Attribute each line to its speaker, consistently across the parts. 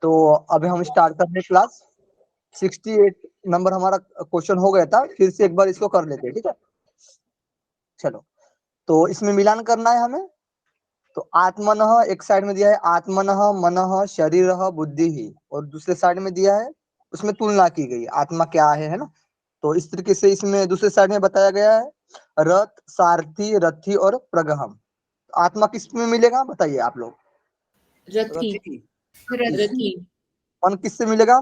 Speaker 1: तो अभी हम स्टार्ट कर रहे क्लास। 68 नंबर हमारा क्वेश्चन हो गया था, फिर से एक बार इसको कर लेते हैं, ठीक है। चलो, तो इसमें मिलान करना है हमें। तो आत्मनः एक साइड में दिया है, आत्मनः मनः शरीरः बुद्धिः, और दूसरे साइड में दिया है, उसमें तुलना की गई आत्मा क्या है ना। तो इस तरीके से इसमें दूसरे साइड में बताया गया है रथ, सारथी, रथी और प्रगहम। आत्मा किस में मिलेगा बताइए आप लोग।
Speaker 2: रथी। रथी।
Speaker 1: मन किससे मिलेगा?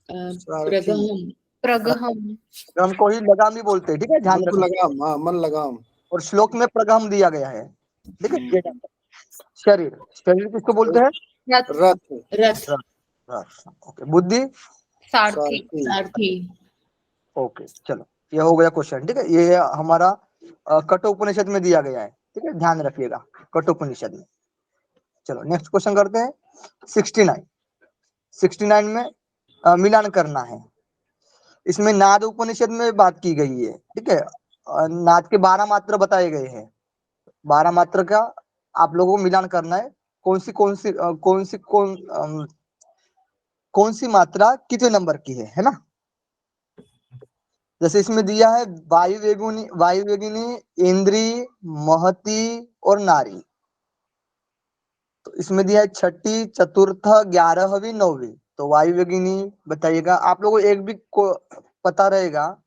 Speaker 2: प्रगहम।
Speaker 1: प्रगहम को ही लगाम भी बोलते हैं, ठीक है, ध्यान रखना।
Speaker 3: लगाम, हाँ, मन लगाम।
Speaker 1: और श्लोक में प्रगहम दिया गया है, ठीक है। शरीर, शरीर किसको बोलते हैं?
Speaker 3: रथ।
Speaker 2: रथ।
Speaker 1: ओके। बुद्धि?
Speaker 2: सारथी।
Speaker 1: ओके, चलो ये हो गया क्वेश्चन, ठीक है। ये हमारा कठोपनिषद में दिया गया है, ठीक है, ध्यान रखिएगा, कठोपनिषद में। चलो नेक्स्ट क्वेश्चन करते हैं। 69 में मिलान करना है। इसमें नाद उपनिषद में बात की गई है, ठीक है। नाद के 12 मात्रा बताए गए हैं। 12 मात्रा का आप लोगों को मिलान करना है। कौन सी मात्रा कितने नंबर की है ना। जैसे इसमें दिया है वायु वेगिनी, इंद्री, महती और नारी। तो इसमें दिया है छठी, चतुर्थ, 11वीं, 9वीं। तो वायु वेगिनी बताइएगा। आप लोगों को एक भी पता रहेगा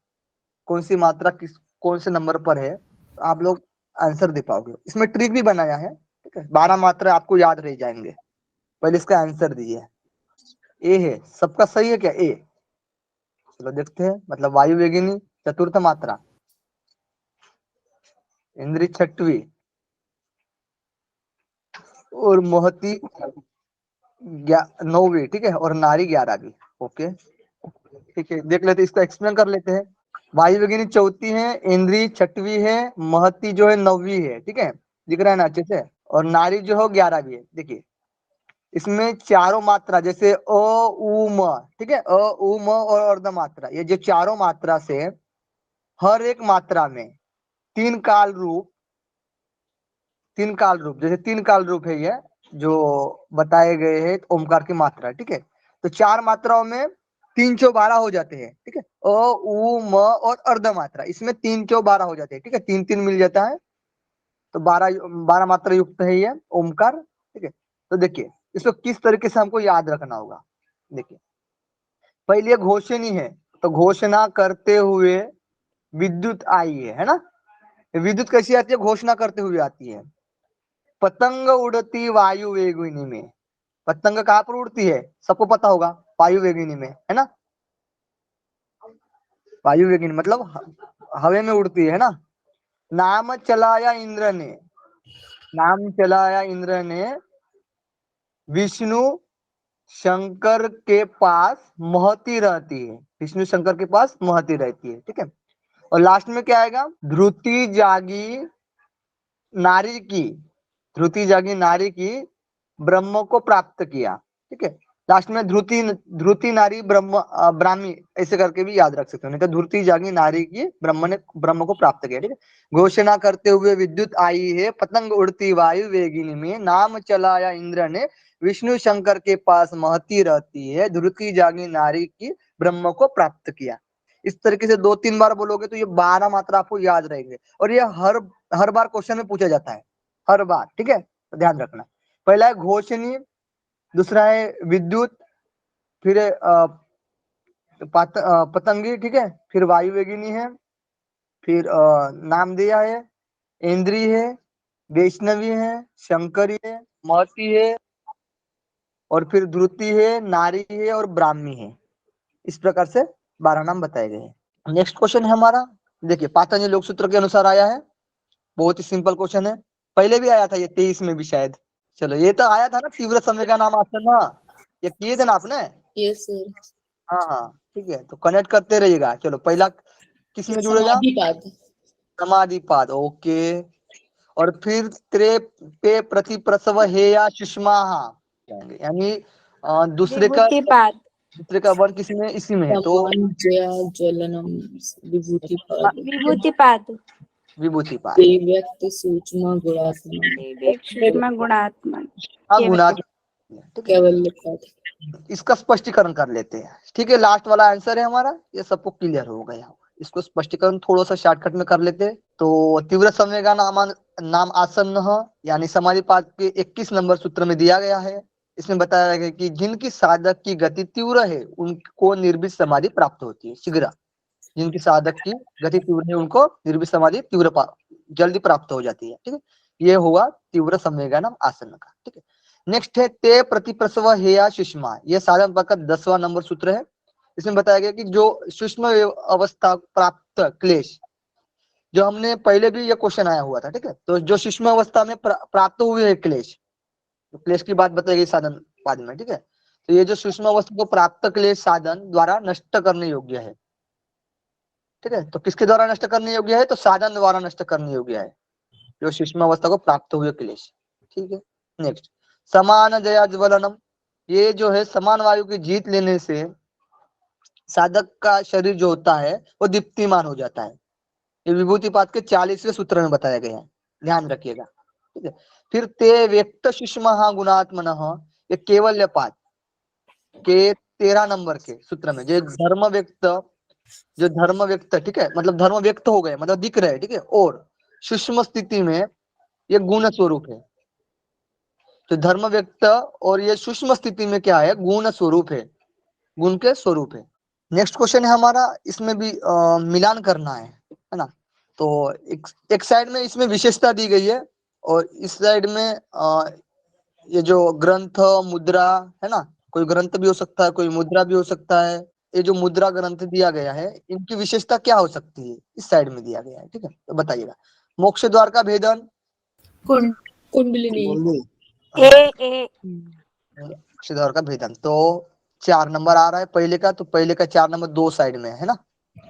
Speaker 1: कौन सी मात्रा कौन से नंबर पर है, तो आप लोग आंसर दे पाओगे। इसमें ट्रिक भी बनाया है, ठीक है। 12 मात्रा आपको याद रह जाएंगे। पहले इसका आंसर दीजिए। ए है, सबका सही है क्या? ए। चलो देखते हैं, मतलब वायु वेगिनी चतुर्थ मात्रा, इंद्री छठवीं और मोहती 9वीं, ठीक है, और नारी 11वीं। ओके, ठीक है, देख लेते, इसको एक्सप्लेन कर लेते हैं। वायु वेगिनी चौथी है, इंद्री छठवीं है, महती जो है 9वीं है, ठीक है, दिख रहा है ना अच्छे से, और नारी जो है 11वीं है। देखिए इसमें चारों मात्रा, जैसे अ उ म, ठीक है, अ उ म और अर्ध मात्रा, ये जो चारों मात्रा से हर एक मात्रा में तीन काल रूप, जैसे तीन काल रूप है ये जो बताए गए हैं ओमकार की मात्रा, ठीक है। तो चार मात्राओं में 3 12 हो जाते हैं, ठीक है। अ उ म और अर्ध मात्रा, इसमें 3 12 हो जाते हैं, ठीक है, 3 3 मिल जाता है। तो 12 मात्रा युक्त है ये ओमकार, ठीक है। तो देखिए इसको किस तरीके से हमको याद रखना होगा। देखिए पहले घोषणी है, तो घोषणा करते हुए विद्युत आई है ना। विद्युत कैसी आती है? घोषणा करते हुए आती है। पतंग उड़ती वायु वेगिनी में। पतंग कहाँ पर उड़ती है? सबको पता होगा, वायु वेगिनी में, है ना। वायु वेगिनी मतलब हवा में उड़ती है ना। नाम चलाया इंद्र ने, नाम चलाया इंद्र ने विष्णु शंकर के पास महती रहती है, विष्णु शंकर के पास महती रहती है, ठीक है। और लास्ट में क्या आएगा? ध्रुति जागी नारी की, ध्रुति जागी नारी की ब्रह्म को प्राप्त किया, ठीक है। लास्ट में ध्रुति नारी ब्राह्मी ऐसे करके भी याद रख सकते हो, नहीं तो ध्रुति जागी नारी की ब्रह्म को प्राप्त किया, ठीक है। घोषणा करते हुए विद्युत आई है, पतंग उड़ती वायु वेगिनी में, नाम चलाया इंद्र ने विष्णु शंकर के पास महती रहती है, ध्रुति जागी नारी की ब्रह्म को प्राप्त किया। इस तरीके से 2 3 बार बोलोगे तो ये 12 मात्रा आपको याद रहेंगे। और ये हर बार क्वेश्चन में पूछा जाता है, हर बार, ठीक है, तो ध्यान रखना। पहला है घोषणी, दूसरा है विद्युत, फिर है पतंगी, ठीक है, फिर वायु वेगिनी है, फिर नाम दिया है, इंद्री है, वैष्णवी है, शंकरी है, महती है, और फिर ध्रुति है, नारी है और ब्राह्मी है। इस प्रकार से 12 नाम बताए गए हैं। नेक्स्ट क्वेश्चन है हमारा, देखिए पातंजलि योग सूत्र के अनुसार आया है। बहुत ही सिंपल क्वेश्चन है, पहले भी आया था ये 23 में भी शायद। चलो ये तो आया था ना, तीव्र समय का नाम आसन ना, ये किए थे ना आपने?
Speaker 2: Yes sir.
Speaker 1: हाँ हाँ, ठीक है, तो कनेक्ट करते रहिएगा। चलो पहला किस में जुड़ेगा?
Speaker 2: समाधिपाद।
Speaker 1: समाधिपाद, ओके। और फिर त्रे पे प्रति प्रसव हे या सुषमा, यानी दूसरे का वर्ण किसी में, इसी में है, तो
Speaker 2: ज्वलनम विभूतिपाद।
Speaker 1: विभूतिपाद।
Speaker 2: व्यक्त सूक्ष्म गुणात्मा।
Speaker 1: गुणात्मक, ठीक है,
Speaker 2: केवल लिपात।
Speaker 1: इसका स्पष्टीकरण कर लेते हैं। ठीक है, लास्ट वाला आंसर है हमारा, ये सबको क्लियर हो गया। इसको स्पष्टीकरण थोड़ा सा शॉर्टकट में कर लेते हैं। तो तीव्र संवेगा नाम आसन्न यानी समाधिपात के 21 नंबर सूत्र में दिया गया है। इसमें बताया गया कि जिनकी साधक की गति तीव्र है उनको निर्भित समाधि प्राप्त होती है शीघ्र। जिनकी साधक की गति तीव्र है उनको निर्भित समाधि जल्दी प्राप्त हो जाती है। ठीक है, ये हुआ तीव्र संवेगानाम आसन्न का। ठीक है, नेक्स्ट है ते प्रतिप्रसव हेया सुषमा, ये साधन का 10वां नंबर सूत्र है। इसमें बताया गया कि जो सूक्ष्म अवस्था प्राप्त क्लेश, जो हमने पहले भी ये क्वेश्चन आया हुआ था। ठीक है, तो जो सूक्ष्म अवस्था में प्राप्त हुए है क्लेश, तो क्लेश की बात बताई गई साधन बाद में। ठीक है, तो ये जो सूक्ष्म अवस्था को प्राप्त क्लेश साधन द्वारा नष्ट करने योग्य है। ठीक है, तो किसके द्वारा नष्ट करने योग्य है? तो साधन द्वारा नष्ट करने योग्य है जो सूक्ष्म अवस्था को प्राप्त हुए क्लेश। ठीक है, नेक्स्ट समान जया ज्वलनम, ये जो है समान वायु की जीत लेने से साधक का शरीर जो होता है वो दीप्तिमान हो जाता है। ये विभूतिपात के 40वें सूत्र में बताया गया है, ध्यान रखिएगा। ठीक है, फिर ते व्यक्त सुषमा गुणात्मन, ये केवल्यपात के 13 नंबर के सूत्र में जो धर्म व्यक्त, ठीक है, मतलब धर्म व्यक्त हो गए, मतलब दिख रहे। ठीक है, और सूक्ष्म स्थिति में ये गुण स्वरूप है। तो धर्म व्यक्त और ये सूक्ष्म स्थिति में क्या है? गुण स्वरूप है, गुण के स्वरूप है। नेक्स्ट क्वेश्चन है हमारा, इसमें भी मिलान करना है ना। तो एक साइड में इसमें विशेषता दी गई है और इस साइड में ये जो ग्रंथ मुद्रा है ना, कोई ग्रंथ भी हो सकता है, कोई मुद्रा भी हो सकता है। ये जो मुद्रा ग्रंथ दिया गया है इनकी विशेषता क्या हो सकती है, इस साइड में दिया गया है। ठीक है, तो बताइएगा। मोक्ष द्वार का भेदन,
Speaker 2: कुंडलिनी।
Speaker 1: मोक्ष द्वार का भेदन, तो 4 नंबर आ रहा है पहले का, तो पहले का 4 नंबर 2 साइड में है ना।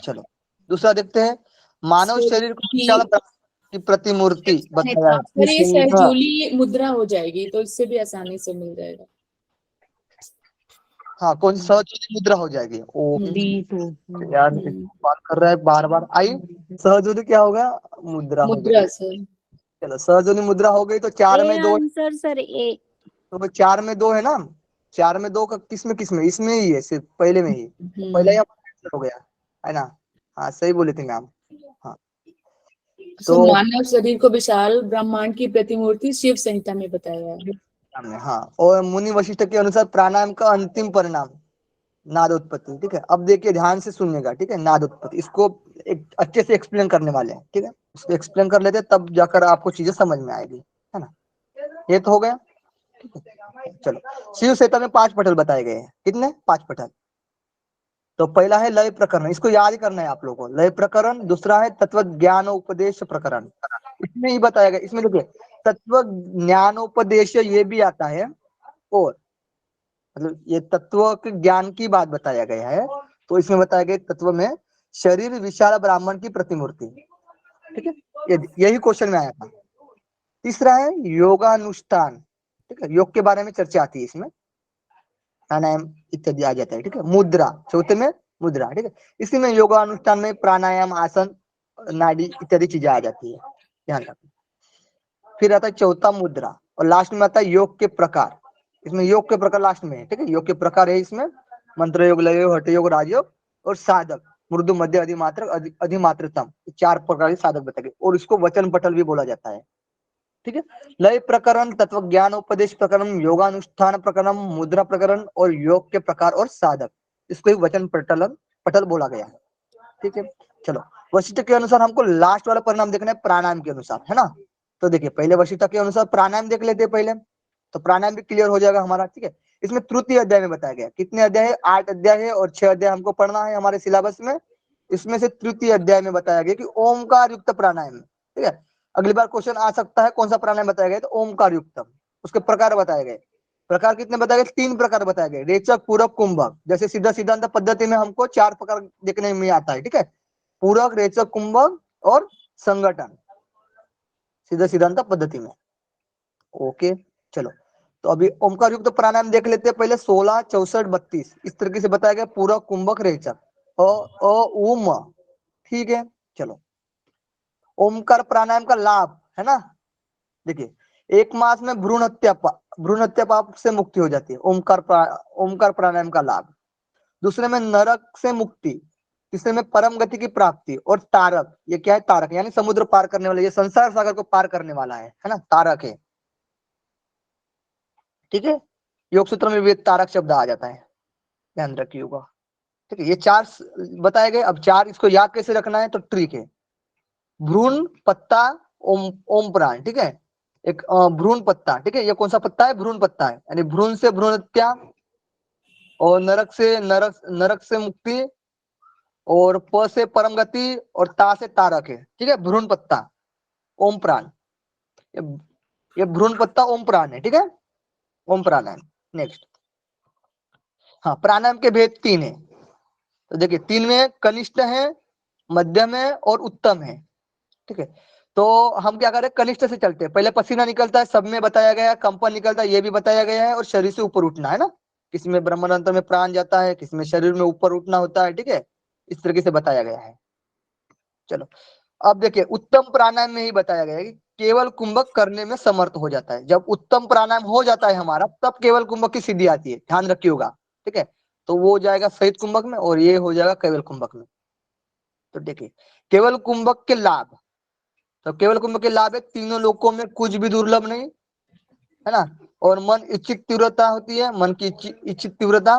Speaker 1: चलो दूसरा देखते हैं, मानव शरीर को विशाल की प्रतिमूर्ति बताया है।
Speaker 2: पर ये सहजूली मुद्रा हो जाएगी तो इससे भी आसानी से मिल जाएगा।
Speaker 1: हाँ, कौन सी सहजोली मुद्रा हो जाएगी? यार बात कर रहा है बार बार। आई सहजोली क्या होगा? मुद्रा हो
Speaker 2: मुद्रा
Speaker 1: गई।
Speaker 2: सर।
Speaker 1: चलो सहजोली मुद्रा हो गई, तो 4 में 2,
Speaker 4: आंसर सर ए।
Speaker 1: तो 4 में 2 है ना। 4 में 2 का किसमें इसमें ही है, सिर्फ पहले में ही, तो पहला ही हमारा आंसर हो गया है ना। हाँ सही बोले थे मैम। हाँ,
Speaker 2: तो मानव शरीर को विशाल ब्रह्मांड की प्रतिमूर्ति शिव संहिता में बताया है।
Speaker 1: हाँ, और मुनि वशिष्ठ के अनुसार प्राणायाम का अंतिम परिणाम नादोत्पत्ति। ठीक है, अब देखिए ध्यान से सुनिएगा। ठीक है, नादोत्पत्ति इसको एक अच्छे से एक्सप्लेन करने वाले हैं। ठीक है, इसको एक्सप्लेन कर लेते हैं, तब जाकर आपको चीजें समझ में आएगी, है ना। ये तो हो गया। ठीक है, चलो शिव संहिता में 5 पटल बताए गए हैं। कितने? 5 पटल। तो पहला है लय प्रकरण, इसको याद करना है आप लोगों को, लय प्रकरण। दूसरा है तत्व ज्ञानोपदेश प्रकरण, इसमें ही बताया गया। इसमें देखिए तत्व ज्ञानोपदेश ये भी आता है, और मतलब ये तत्व के ज्ञान की बात बताया गया है। तो इसमें बताया गया तत्व में शरीर विशाल ब्राह्मण की प्रतिमूर्ति। ठीक है, यही क्वेश्चन में आया था। तीसरा है योगानुष्ठान। ठीक है, योग के बारे में चर्चा आती है इसमें, प्राणायाम इत्यादि आ जाता है। ठीक है, मुद्रा, चौथे में मुद्रा। ठीक है, इसी में योगानुष्ठान में प्राणायाम, आसन, नाड़ी इत्यादि चीजें आ जाती है, ध्यान रखना। फिर आता है चौथा मुद्रा, और लास्ट में आता है योग के प्रकार। इसमें योग के प्रकार लास्ट में है। ठीक है, योग के प्रकार है इसमें मंत्र योग, लय योग, हठ योग, राजयोग और साधक, मृदु, मध्य, अधिमात्रक, अधिमात्रतम, 4 प्रकार के साधक बताए गए, और इसको वचन पटल भी बोला जाता है। ठीक है, लय प्रकरण, तत्व ज्ञान उपदेश प्रकरण, योगानुष्ठान प्रकरण, मुद्रा प्रकरण और योग के प्रकार और साधक, इसको ही वचन पटल बोला गया है। ठीक है, चलो वशिष्ठ के अनुसार हमको लास्ट वाला परिणाम देखना है प्राणायाम के अनुसार, है ना। तो देखिए पहले वशिष्ठ के अनुसार प्राणायाम देख लेते हैं पहले, तो प्राणायाम भी क्लियर हो जाएगा हमारा। ठीक है, इसमें तृतीय अध्याय में बताया गया, कितने अध्याय है? 8 अध्याय है, और 6 अध्याय हमको पढ़ना है हमारे सिलेबस में। इसमें से तृतीय अध्याय में बताया गया कि ओमकार युक्त प्राणायाम। ठीक है, अगली बार क्वेश्चन आ सकता है कौन सा प्राणायाम बताया गया, तो ओमकार युक्तम, उसके प्रकार बताए गए। प्रकार कितने बताए गए? 3 प्रकार बताए गए, रेचक, पूरक, कुंभक। जैसे सीधा सिद्धांत पद्धति में हमको 4 प्रकार देखने में आता है। ठीक है, पूरक, रेचक, कुंभक और संगठन, सीधा सिद्धांत पद्धति में। ओके, चलो तो अभी ओमकार युक्त प्राणायाम देख लेते हैं पहले। 16, 64, 32 इस तरीके से बताया गया, पूरक, कुंभक, रेचक, ओम। ठीक है, चलो ओमकार प्राणायाम का लाभ है ना। देखिए 1 मास में भ्रूण हत्या भ्रूण हत्या पाप से मुक्ति हो जाती है, ओमकार प्राणायाम का लाभ। दूसरे में नरक से मुक्ति, तीसरे में परम गति की प्राप्ति, और तारक, ये क्या है, तारक यानी समुद्र पार करने वाला, ये संसार सागर को पार करने वाला है ना, तारक है। ठीक है, योग सूत्र में भी तारक शब्द आ जाता है, ध्यान रखिएगा। ठीक है, ये चार बताए गए। अब चार इसको याद कैसे रखना है, तो ट्रिक है, भ्रूण पत्ता ओम ओम प्राण। ठीक है, एक भ्रूण पत्ता, ठीक है, ये कौन सा पत्ता है, भ्रूण पत्ता है, यानी भ्रूण से भ्रूण हत्या, और नरक से मुक्ति, और प से परम गति, और ता से तारक है। ठीक है, भ्रूण पत्ता ओम प्राण, ये ये भ्रूण पत्ता ओम प्राण है। ठीक है, ओम प्राणायाम। नेक्स्ट, हाँ, प्राणायाम के भेद 3 है। तो देखिए, 3 में कनिष्ठ है, मध्यम है और उत्तम है। ठीक है, तो हम क्या करें, कनिष्ठ से चलते हैं। पहले पसीना निकलता है, सब में बताया गया है, कंपन निकलता है, ये भी बताया गया है, और शरीर से ऊपर उठना है ना, किसी में ब्रह्मांतर में प्राण जाता है, किसी में शरीर में ऊपर उठना होता है। ठीक है, इस तरीके से बताया गया है। चलो, अब देखिए, उत्तम प्राणायाम में ही बताया गया है कि केवल कुंभक करने में समर्थ हो जाता है। जब उत्तम प्राणायाम हो जाता है हमारा, तब केवल कुंभक की सिद्धि आती है, ध्यान रखिएगा। ठीक है, तो वो हो जाएगा सहित कुंभक में, और ये हो जाएगा केवल कुंभक में। तो देखिए, केवल कुंभक के लाभ, तो केवल कुंभक के लाभ है, तीनों लोकों में कुछ भी दुर्लभ नहीं, है ना, और मन इच्छित तीव्रता होती है, मन की इच्छित तीव्रता,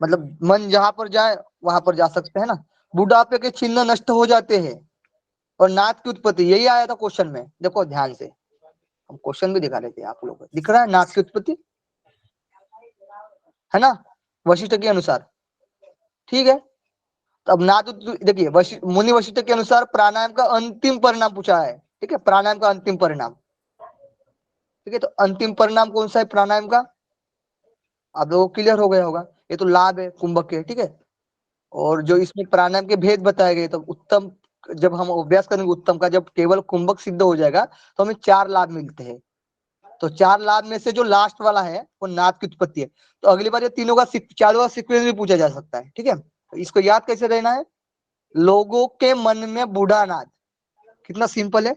Speaker 1: मतलब मन जहां पर जाए वहां पर जा सकते हैं ना, बुढ़ापे के चिन्ह नष्ट हो जाते हैं, और नाथ की उत्पत्ति, यही आया था क्वेश्चन में, देखो ध्यान से, हम क्वेश्चन भी दिखा देते हैं आप लोगों को, दिख रहा है नाथ की उत्पत्ति, है ना, वशिष्ठ के अनुसार। ठीक है, तो अब नाथ देखिए, मुनि वशिष्ठ के अनुसार प्राणायाम का अंतिम परिणाम पूछा है। ठीक है, प्राणायाम का अंतिम परिणाम। ठीक है, तो अंतिम परिणाम कौन सा है प्राणायाम का, आप लोगों को क्लियर हो गया होगा, ये तो लाभ है कुंभक के। ठीक है, और जो इसमें प्राणायाम के भेद बताए गए, तो उत्तम, जब हम अभ्यास करेंगे उत्तम का, जब केवल कुंभक सिद्ध हो जाएगा, तो हमें 4 लाभ मिलते हैं। तो 4 लाभ में से जो लास्ट वाला है वो नाद की उत्पत्ति है। तो अगली बार ये तीनों का चारों का सीक्वेंस भी पूछा जा सकता है। ठीक है, तो इसको याद कैसे रहना है, लोगों के मन में बूढ़ा नाद, कितना सिंपल है,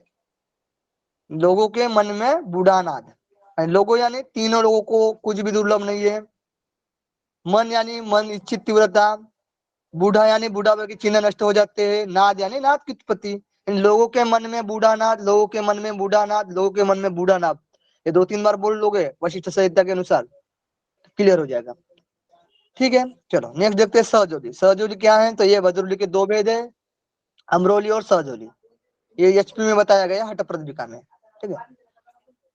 Speaker 1: लोगों के मन में बूढ़ा नाद, लोगों यानी तीनों लोगों को कुछ भी दुर्लभ नहीं है, मन यानी मन इच्छित तीव्रता, बूढ़ा यानी बुढ़ापे के चिन्ह नष्ट हो जाते हैं, नाद यानी नाद की उत्पत्ति। इन लोगों के मन में बूढ़ा नाद, लोगों के मन में बूढ़ा नाद, लोगों के मन में बूढ़ा नाद, ये 2-3 बार बोल लोगे वशिष्ठ संहिता के अनुसार, क्लियर हो जाएगा। ठीक है, चलो नेक्स्ट देखते हैं सहजोली। सहजोली क्या है, तो ये वज्रोली के 2 भेद है, अमरोली और सहजोली। ये एचपी में बताया गया, हठ प्रदीपिका में। ठीक है,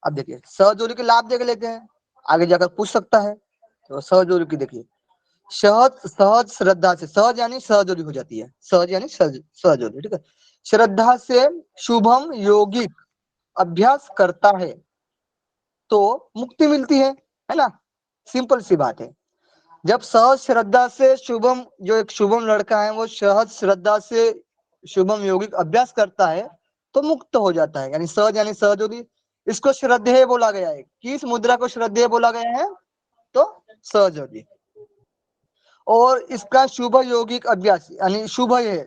Speaker 1: अब देखिए सहजोली के लाभ देख लेते हैं, आगे जाकर पूछ सकता है। तो सहजोली की देखिए, सहज श्रद्धा से, सहज यानी सहजोली हो जाती है, सहज यानी सहजोली। ठीक है, श्रद्धा से शुभम यौगिक अभ्यास करता है तो मुक्ति मिलती है ना, सिंपल सी बात है। जब सहज श्रद्धा से शुभम, जो एक शुभम लड़का है, वो सहज श्रद्धा से शुभम यौगिक अभ्यास करता है तो मुक्त हो जाता है, यानी सहज यानी सहजोली। इसको श्रद्धेय बोला गया है, किस मुद्रा को श्रद्धेय बोला गया है, तो सहजोली। और इसका शुभ यौगिक अभ्यास यानी शुभ है,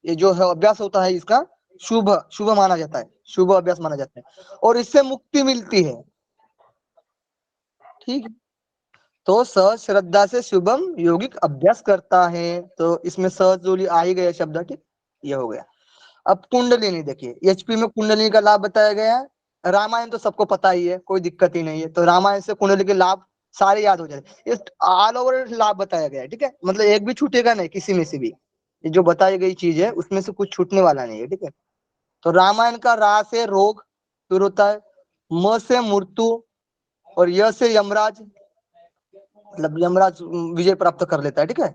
Speaker 1: ये जो है अभ्यास होता है इसका शुभ शुभ माना जाता है, शुभ अभ्यास माना जाता है, और इससे मुक्ति मिलती है। ठीक है, तो सहज श्रद्धा से शुभम यौगिक अभ्यास करता है, तो इसमें सहजोली आ ही गया शब्द। ठीक, ये हो गया। अब कुंडलिनी देखिए, एचपी में कुंडलिनी का लाभ बताया गया है। रामायण तो सबको पता ही है, कोई दिक्कत ही नहीं है, तो रामायण से कुंडली के लाभ सारे याद हो जाते हैं, ऑल ओवर लाभ बताया गया है। ठीक है, मतलब एक भी छूटेगा नहीं किसी में से भी, ये जो बताई गई चीज है उसमें से कुछ छूटने वाला नहीं है। ठीक है, तो रामायण का रा से रोग दूर होता है, म से मृत्यु, और य से यमराज, मतलब यमराज विजय प्राप्त कर लेता है। ठीक है,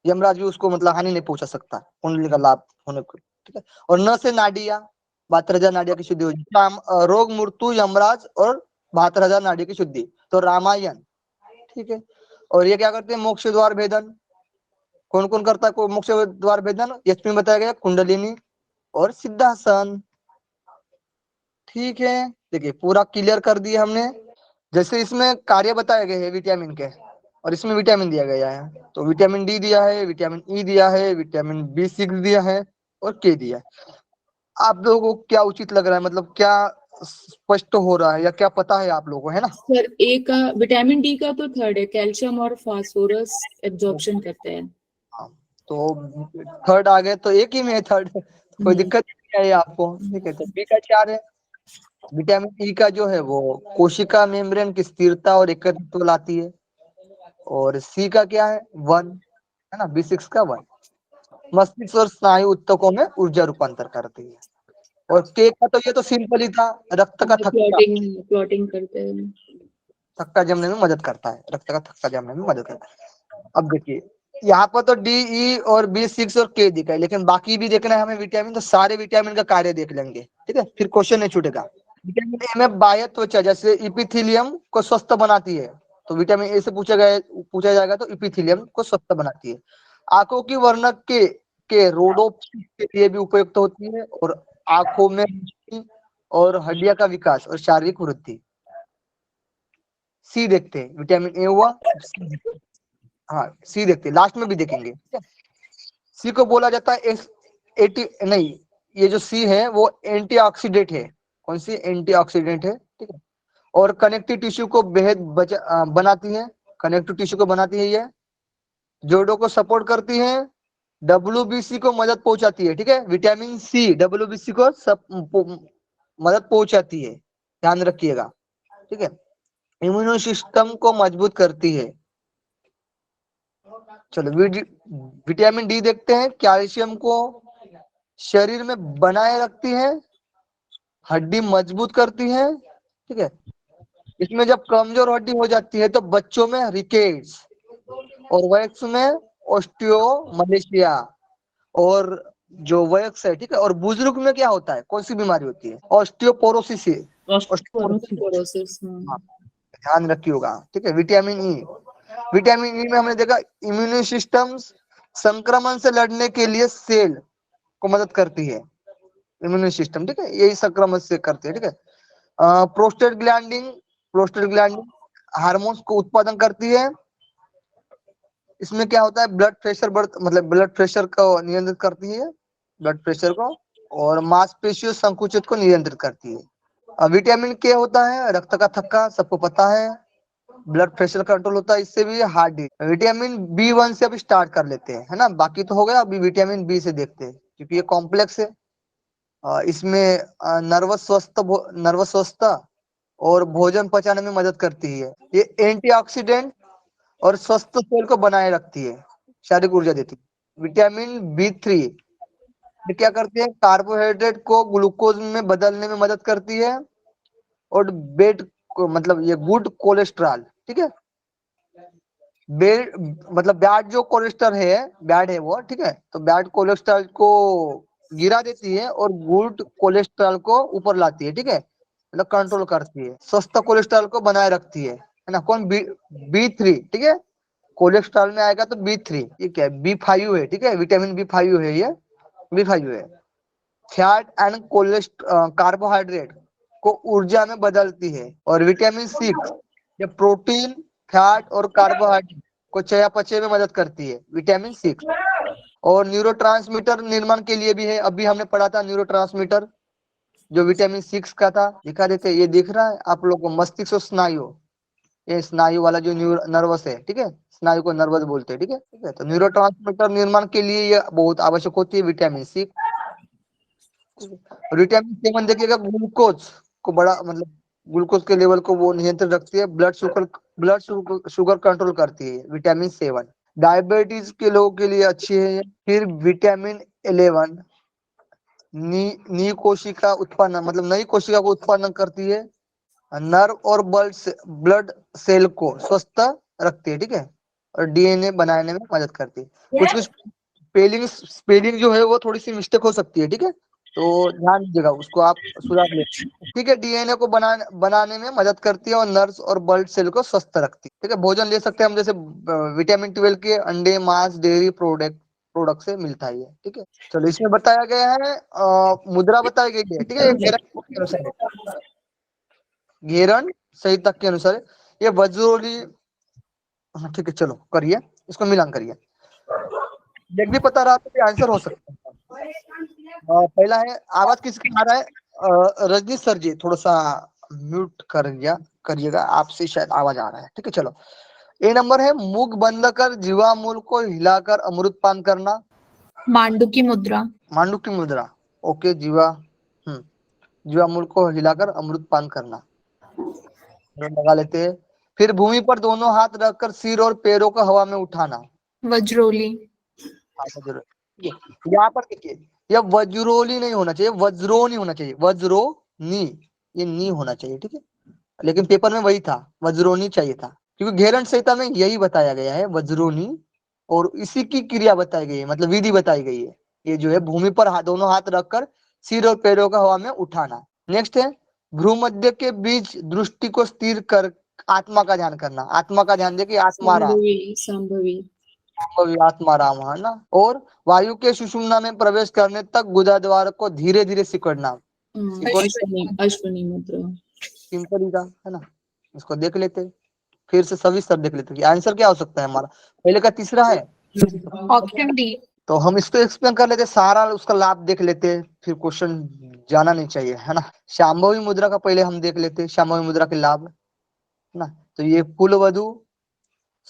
Speaker 1: यमराज भी उसको मतलब हानि नहीं पहुंचा सकता कुंडली का लाभ होने को। ठीक है, और न से नाडिया, 72,000 नाडिया की शुद्धि हो जाती, रोग मृत्यु यमराज और 72,000 नाडिया की शुद्धि, तो रामायण। ठीक है, और ये क्या करते हैं, मोक्ष द्वार भेदन, कौन कौन करता है मोक्ष द्वार भेदन, एचपी में बताया गया, कुंडलिनी और सिद्धासन। ठीक है, देखिए पूरा क्लियर कर दिया हमने। जैसे इसमें कार्य बताए गए हैं विटामिन के, और इसमें विटामिन दिया गया है, तो विटामिन डी दिया है, विटामिन ई दिया है, विटामिन B6 दिया है, और के दिया है। आप लोगों को क्या उचित लग रहा है, मतलब क्या स्पष्ट हो रहा है या क्या पता है आप लोगों को, है ना?
Speaker 2: सर ए का विटामिन डी का तो थर्ड है, कैल्शियम और फास्फोरस एब्जॉर्प्शन करते हैं।
Speaker 1: हाँ, तो थर्ड आ गए तो एक ही में है थर्ड, कोई दिक्कत नहीं है आपको, ठीक है। तो बी का 4 है। विटामिन ई का जो है वो कोशिका मेम्ब्रेन की स्थिरता और एकत्रित्व लाती है। और सी का क्या है? 1 है ना, B6 का 1 मस्तिष्क और स्नायु ऊतकों में ऊर्जा रूपांतर करती है। और के का तो ये तो सिंपल ही था, रक्त का थक्का,
Speaker 2: प्लॉटिंग करते हैं।
Speaker 1: थक्का जमने में मदद करता है, रक्त का थक्का जमने में मदद करता है। अब देखिए यहाँ पर तो डी, ई और B6 और के दिखा है, लेकिन बाकी भी देखना है हमें विटामिन, तो सारे विटामिन का कार्य देख लेंगे, ठीक है, फिर क्वेश्चन नहीं छूटेगा। विटामिन ए में बाह्य त्वचा जैसे इपिथेलियम को स्वस्थ बनाती है, तो विटामिन ए से पूछा जाएगा तो इपिथेलियम को स्वस्थ बनाती है। आंखों की वर्णक के रोडोप्सिस के लिए भी उपयुक्त होती है, और आंखों में रोशनी और हड्डियां का विकास और शारीरिक वृद्धि। सी देखते हैं, विटामिन ए हुआ, हाँ सी देखते हैं, लास्ट में भी देखेंगे। सी को बोला जाता है एटी नहीं, ये जो सी है वो एंटीऑक्सीडेंट है। कौन सी? एंटीऑक्सीडेंट है, ठीक है। और कनेक्टिव टिश्यू को बेहद बनाती है, कनेक्टिव टिश्यू को बनाती है ये, जोड़ों को सपोर्ट करती है, WBC को मदद पहुंचाती है, ठीक है। विटामिन सी WBC को मदद पहुंचाती है, ध्यान रखिएगा, ठीक है। इम्यूनो सिस्टम को मजबूत करती है। चलो विटामिन डी देखते हैं, कैल्शियम को शरीर में बनाए रखती है, हड्डी मजबूत करती है, ठीक है। इसमें जब कमजोर हड्डी हो जाती है तो बच्चों में रिकेट्स, और वयस्क में ऑस्टियोमलेशिया, और जो वयस्क है, ठीक है। और बुजुर्ग में क्या होता है, कौन सी बीमारी होती है? ऑस्टियोपोरोसिस।
Speaker 2: ऑस्टियोपोरोसिस।
Speaker 1: ध्यान रखिएगा, ठीक है। विटामिन ई, विटामिन ई में हमने देखा इम्यून सिस्टम संक्रमण से लड़ने के लिए सेल को मदद करती है, इम्यून सिस्टम, ठीक है, यही संक्रमण से करती है, ठीक है। प्रोस्टेट ग्लैंडिंग हार्मोन्स को उत्पादन करती है। इसमें क्या होता है, ब्लड प्रेशर मतलब ब्लड प्रेशर को नियंत्रित करती है, ब्लड प्रेशर को, और मांसपेशियों संकुचित को नियंत्रित करती है। विटामिन के होता है रक्त का थक्का, सबको पता है, ब्लड प्रेशर कंट्रोल होता है इससे भी, हार्ट डिजीज। विटामिन B1 से अभी स्टार्ट कर लेते हैं, है ना, बाकी तो हो गया, अभी विटामिन बी से देखते हैं क्योंकि ये कॉम्प्लेक्स है। इसमें नर्वस स्वस्थता और भोजन पचाने में मदद करती है। ये एंटीऑक्सीडेंट और स्वस्थ सेल को बनाए रखती है, शारीरिक ऊर्जा देती है। विटामिन B3 ये क्या करती है, कार्बोहाइड्रेट को ग्लूकोज में बदलने में मदद करती है, और मतलब ये गुड कोलेस्ट्रॉल, ठीक है, मतलब बैड जो कोलेस्ट्रॉल है, बैड है वो, ठीक है, तो बैड कोलेस्ट्रॉल को गिरा देती है और गुड कोलेस्ट्रॉल को ऊपर लाती है, ठीक है, मतलब कंट्रोल करती है। स्वस्थ कोलेस्ट्रॉल को बनाए रखती है ना। कौन? B3, ठीक है, कोलेस्ट्रॉल में आएगा तो B3, ठीक है। B5 है, ठीक है, विटामिन B5 है, ये B5 है। फैट एंड कार्बोहाइड्रेट को ऊर्जा में बदलती है। और विटामिन 6 ये प्रोटीन, फैट और कार्बोहाइड्रेट को चयापचय में मदद करती है, विटामिन 6। और न्यूरोट्रांसमीटर निर्माण के लिए भी है, अभी हमने पढ़ा था न्यूरोट्रांसमीटर जो विटामिन 6 का था, दिखा देते, ये दिख रहा है आप लोगों को, मस्तिष्क और स्नायु, ये स्नायु वाला जो नर्वस है, ठीक है, स्नायु को नर्वस बोलते हैं, ठीक है, ठीक है। तो न्यूरोट्रांसमीटर निर्माण के लिए ये बहुत आवश्यक होती है, विटामिन 6। विटामिन 7 देखिएगा, ग्लूकोज को बड़ा मतलब ग्लूकोज के लेवल को वो नियंत्रित रखती है, ब्लड शुगर कंट्रोल करती है, विटामिन 7। डायबिटीज के लोगों के लिए अच्छी है। फिर विटामिन 11 नई कोशिका उत्पादन, मतलब नई कोशिका को उत्पादन करती है, नर्व और ब्लड सेल को स्वस्थ रखती है, ठीक है, और डीएनए बनाने में मदद करती है। कुछ स्पेलिंग जो है वो थोड़ी सी मिस्टेक हो सकती है, ठीक है, तो ध्यान दीजिएगा, उसको आप सुधार ले, ठीक है। डीएनए को बनाने में मदद करती है और नर्व्स और ब्लड सेल को स्वस्थ रखती है, ठीक है। भोजन ले सकते हैं हम, जैसे विटामिन 12 के अंडे, मांस, डेयरी प्रोडक्ट से मिलता है, ठीक है। चलो इसमें बताया गया है, मुद्रा बताई गई है, ठीक है, घेरन संहिता के अनुसार ये वज्रोली, ठीक है, चलो करिए, इसको मिलान करिए, एक भी पता रहा तो आंसर हो सकता है। पहला है, आवाज किसका आ रहा है? रजनी सर जी थोड़ा सा म्यूट करिएगा, आपसे शायद आवाज आ रहा है। ठीक है, चलो। ए नंबर है, मुख बंद कर जीवामूल को हिलाकर अमृत पान करना।
Speaker 4: मांडुकी मुद्रा।
Speaker 1: मांडू की मुद्रा। ओके, जीवामूल को हिलाकर अमृत पान करना, लगा लेते हैं। फिर भूमि पर दोनों हाथ रखकर सिर और पैरों को हवा में उठाना।
Speaker 4: वज्रोली।
Speaker 1: हाँ, वज्र। ये यहाँ पर देखिए, यह वज्रोली नहीं होना चाहिए, वज्रोनी होना चाहिए, वज्रोनी, ये नी होना चाहिए। ठीक है, लेकिन पेपर में वही था, वज्रोनी चाहिए था, क्योंकि घेरन संहिता में यही बताया गया है, वज्रोनी, और इसी की क्रिया बताई गई है, मतलब विधि बताई गई है। ये जो है भूमि पर दोनों हाथ रखकर सिर और पैरों का हवा में उठाना। नेक्स्ट है, भ्रूमध्य के बीच दृष्टि को स्थिर कर आत्मा का ध्यान करना। आत्मा का ध्यान देखिए, आत्मा राम,
Speaker 2: संभवी संभवी।
Speaker 1: आत्मा राम है ना। और वायु के सुषुम्ना में प्रवेश करने तक गुदा द्वार को धीरे धीरे सिकुड़ना।
Speaker 2: अश्वनी अश्वनी मुद्रा।
Speaker 1: सिंपल ही था, है ना। इसको देख लेते, फिर से सविस्तर देख लेते कि आंसर क्या हो सकता है हमारा। पहले का तीसरा है,
Speaker 4: ऑप्शन डी।
Speaker 1: तो हम इसको एक्सप्लेन कर लेते, सारा उसका लाभ देख लेते, फिर क्वेश्चन जाना नहीं चाहिए, है ना। शांभवी मुद्रा का पहले हम देख लेते, शांभवी मुद्रा के लाभ, है ना। तो ये कुल वधु,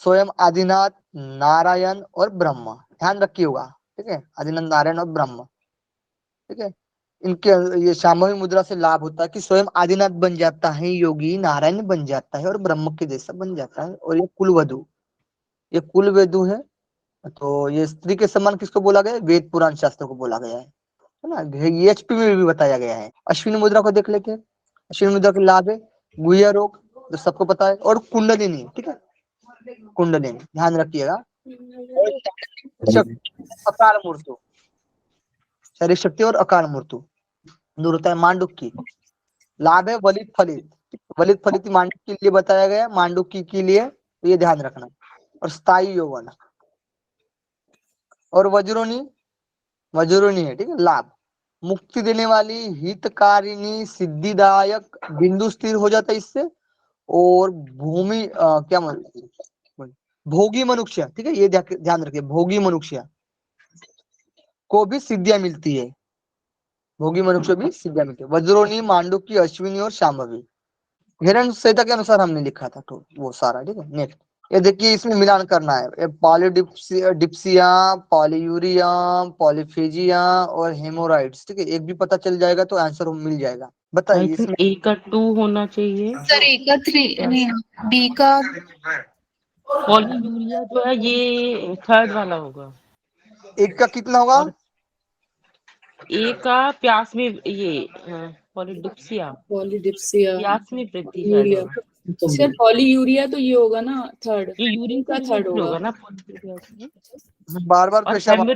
Speaker 1: स्वयं आदिनाथ, नारायण और ब्रह्म, ध्यान रखिएगा। ठीक है, आदिनाथ, नारायण और ब्रह्म। ठीक है, इनके ये शांभवी मुद्रा से लाभ होता है कि स्वयं आदिनाथ बन जाता है योगी, नारायण बन जाता है और ब्रह्म के जैसा बन जाता है। और ये कुलवधु, ये कुलवधु है, तो ये स्त्री के समान किसको बोला गया है, वेद पुराण शास्त्र को बोला गया है ना। ये एचपी में भी बताया गया है। अश्विनी मुद्रा को देख लेते हैं। अश्विनी मुद्रा के लाभ है, गुह्य रोग, जो सबको पता है, और कुंडलिनी। ठीक है, कुंडलिनी ध्यान रखिएगा। और अकाल मृत्यु, शरीर शक्ति और अकाल मृत्यु दूर होता है। मांडुक्य लाभ है, वलित फलित, वलित फलित मांडुक्य के लिए बताया गया, मांडुक्य के लिए, तो ये ध्यान रखना। और स्थायी यौवन, और वज्रोनी, वज्रोनी है। ठीक है, लाभ मुक्ति देने वाली, हितकारिणी, सिद्धिदायक, बिंदु स्थिर हो जाता है इससे। और भूमि क्या भोगी मनुष्य, ठीक है, ये ध्यान रखिए, भोगी मनुष्य को भी सिद्धियां मिलती है, भोगी मनुष्य भी सिद्धियां मिलती है। वज्रोनी, मांडुक्य, अश्विनी और शांभवी, हिरण संहिता के अनुसार हमने लिखा था, तो वो सारा। ठीक है, नेक्स्ट ये देखिए, इसमें मिलान करना है, पॉलीडिप्सिया, पॉलीयूरिया, पॉलीफेजिया और हेमोराइड्स। ठीक है, एक भी पता चल जाएगा तो आंसर मिल जाएगा। बताइए इसमें
Speaker 5: ए का 2 होना चाहिए।
Speaker 4: सर ए का 3 नहीं, बी का
Speaker 5: पॉलीयूरिया जो है ये थर्ड वाला होगा।
Speaker 1: एक का कितना होगा,
Speaker 5: और ए का प्यास में ये पॉलीडिप्सिया
Speaker 2: पॉलीडिप्सिया
Speaker 5: प्यास में वृद्धि शायद
Speaker 2: यूरिया।
Speaker 5: होगा।
Speaker 2: सर पॉलीयूरिया तो ये होगा ना थर्ड,
Speaker 5: ये यूरिन
Speaker 2: का थर्ड होगा
Speaker 5: ना पॉलीयूरिया में।
Speaker 1: बार बार
Speaker 5: और
Speaker 1: पेशाब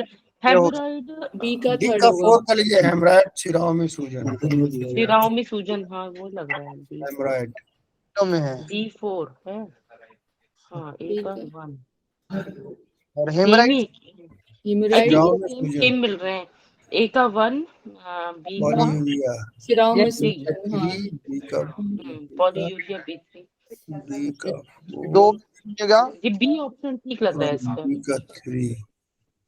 Speaker 5: हेमोराइड
Speaker 2: बी का
Speaker 3: डी
Speaker 2: थर्ड
Speaker 3: का
Speaker 2: होगा।
Speaker 3: 4 का लीजिए, हेमराइड, शिराओं में सूजन।
Speaker 5: शिराओं में सूजन, हाँ वो लग रहा है।
Speaker 3: हेमराइड
Speaker 1: में है,
Speaker 5: D4 है। हाँ, ए का 1
Speaker 1: और
Speaker 5: सेम
Speaker 1: हेमराइड
Speaker 5: ही।
Speaker 2: हेमोराइड
Speaker 3: शिराओं में सूजन,
Speaker 5: सेम मिल रहे हैं। ए का 1, बी का
Speaker 3: पॉलीयूरिया
Speaker 2: शिराओं में
Speaker 5: 3,
Speaker 2: सूजन, हाँ।
Speaker 3: 3, बी का
Speaker 5: पॉलीयूरिया B3।
Speaker 3: बी का
Speaker 1: दो
Speaker 3: 4,
Speaker 1: मिलेगा।
Speaker 5: ये बी ऑप्शन ठीक लग रहा है इसका।
Speaker 3: बी का 3।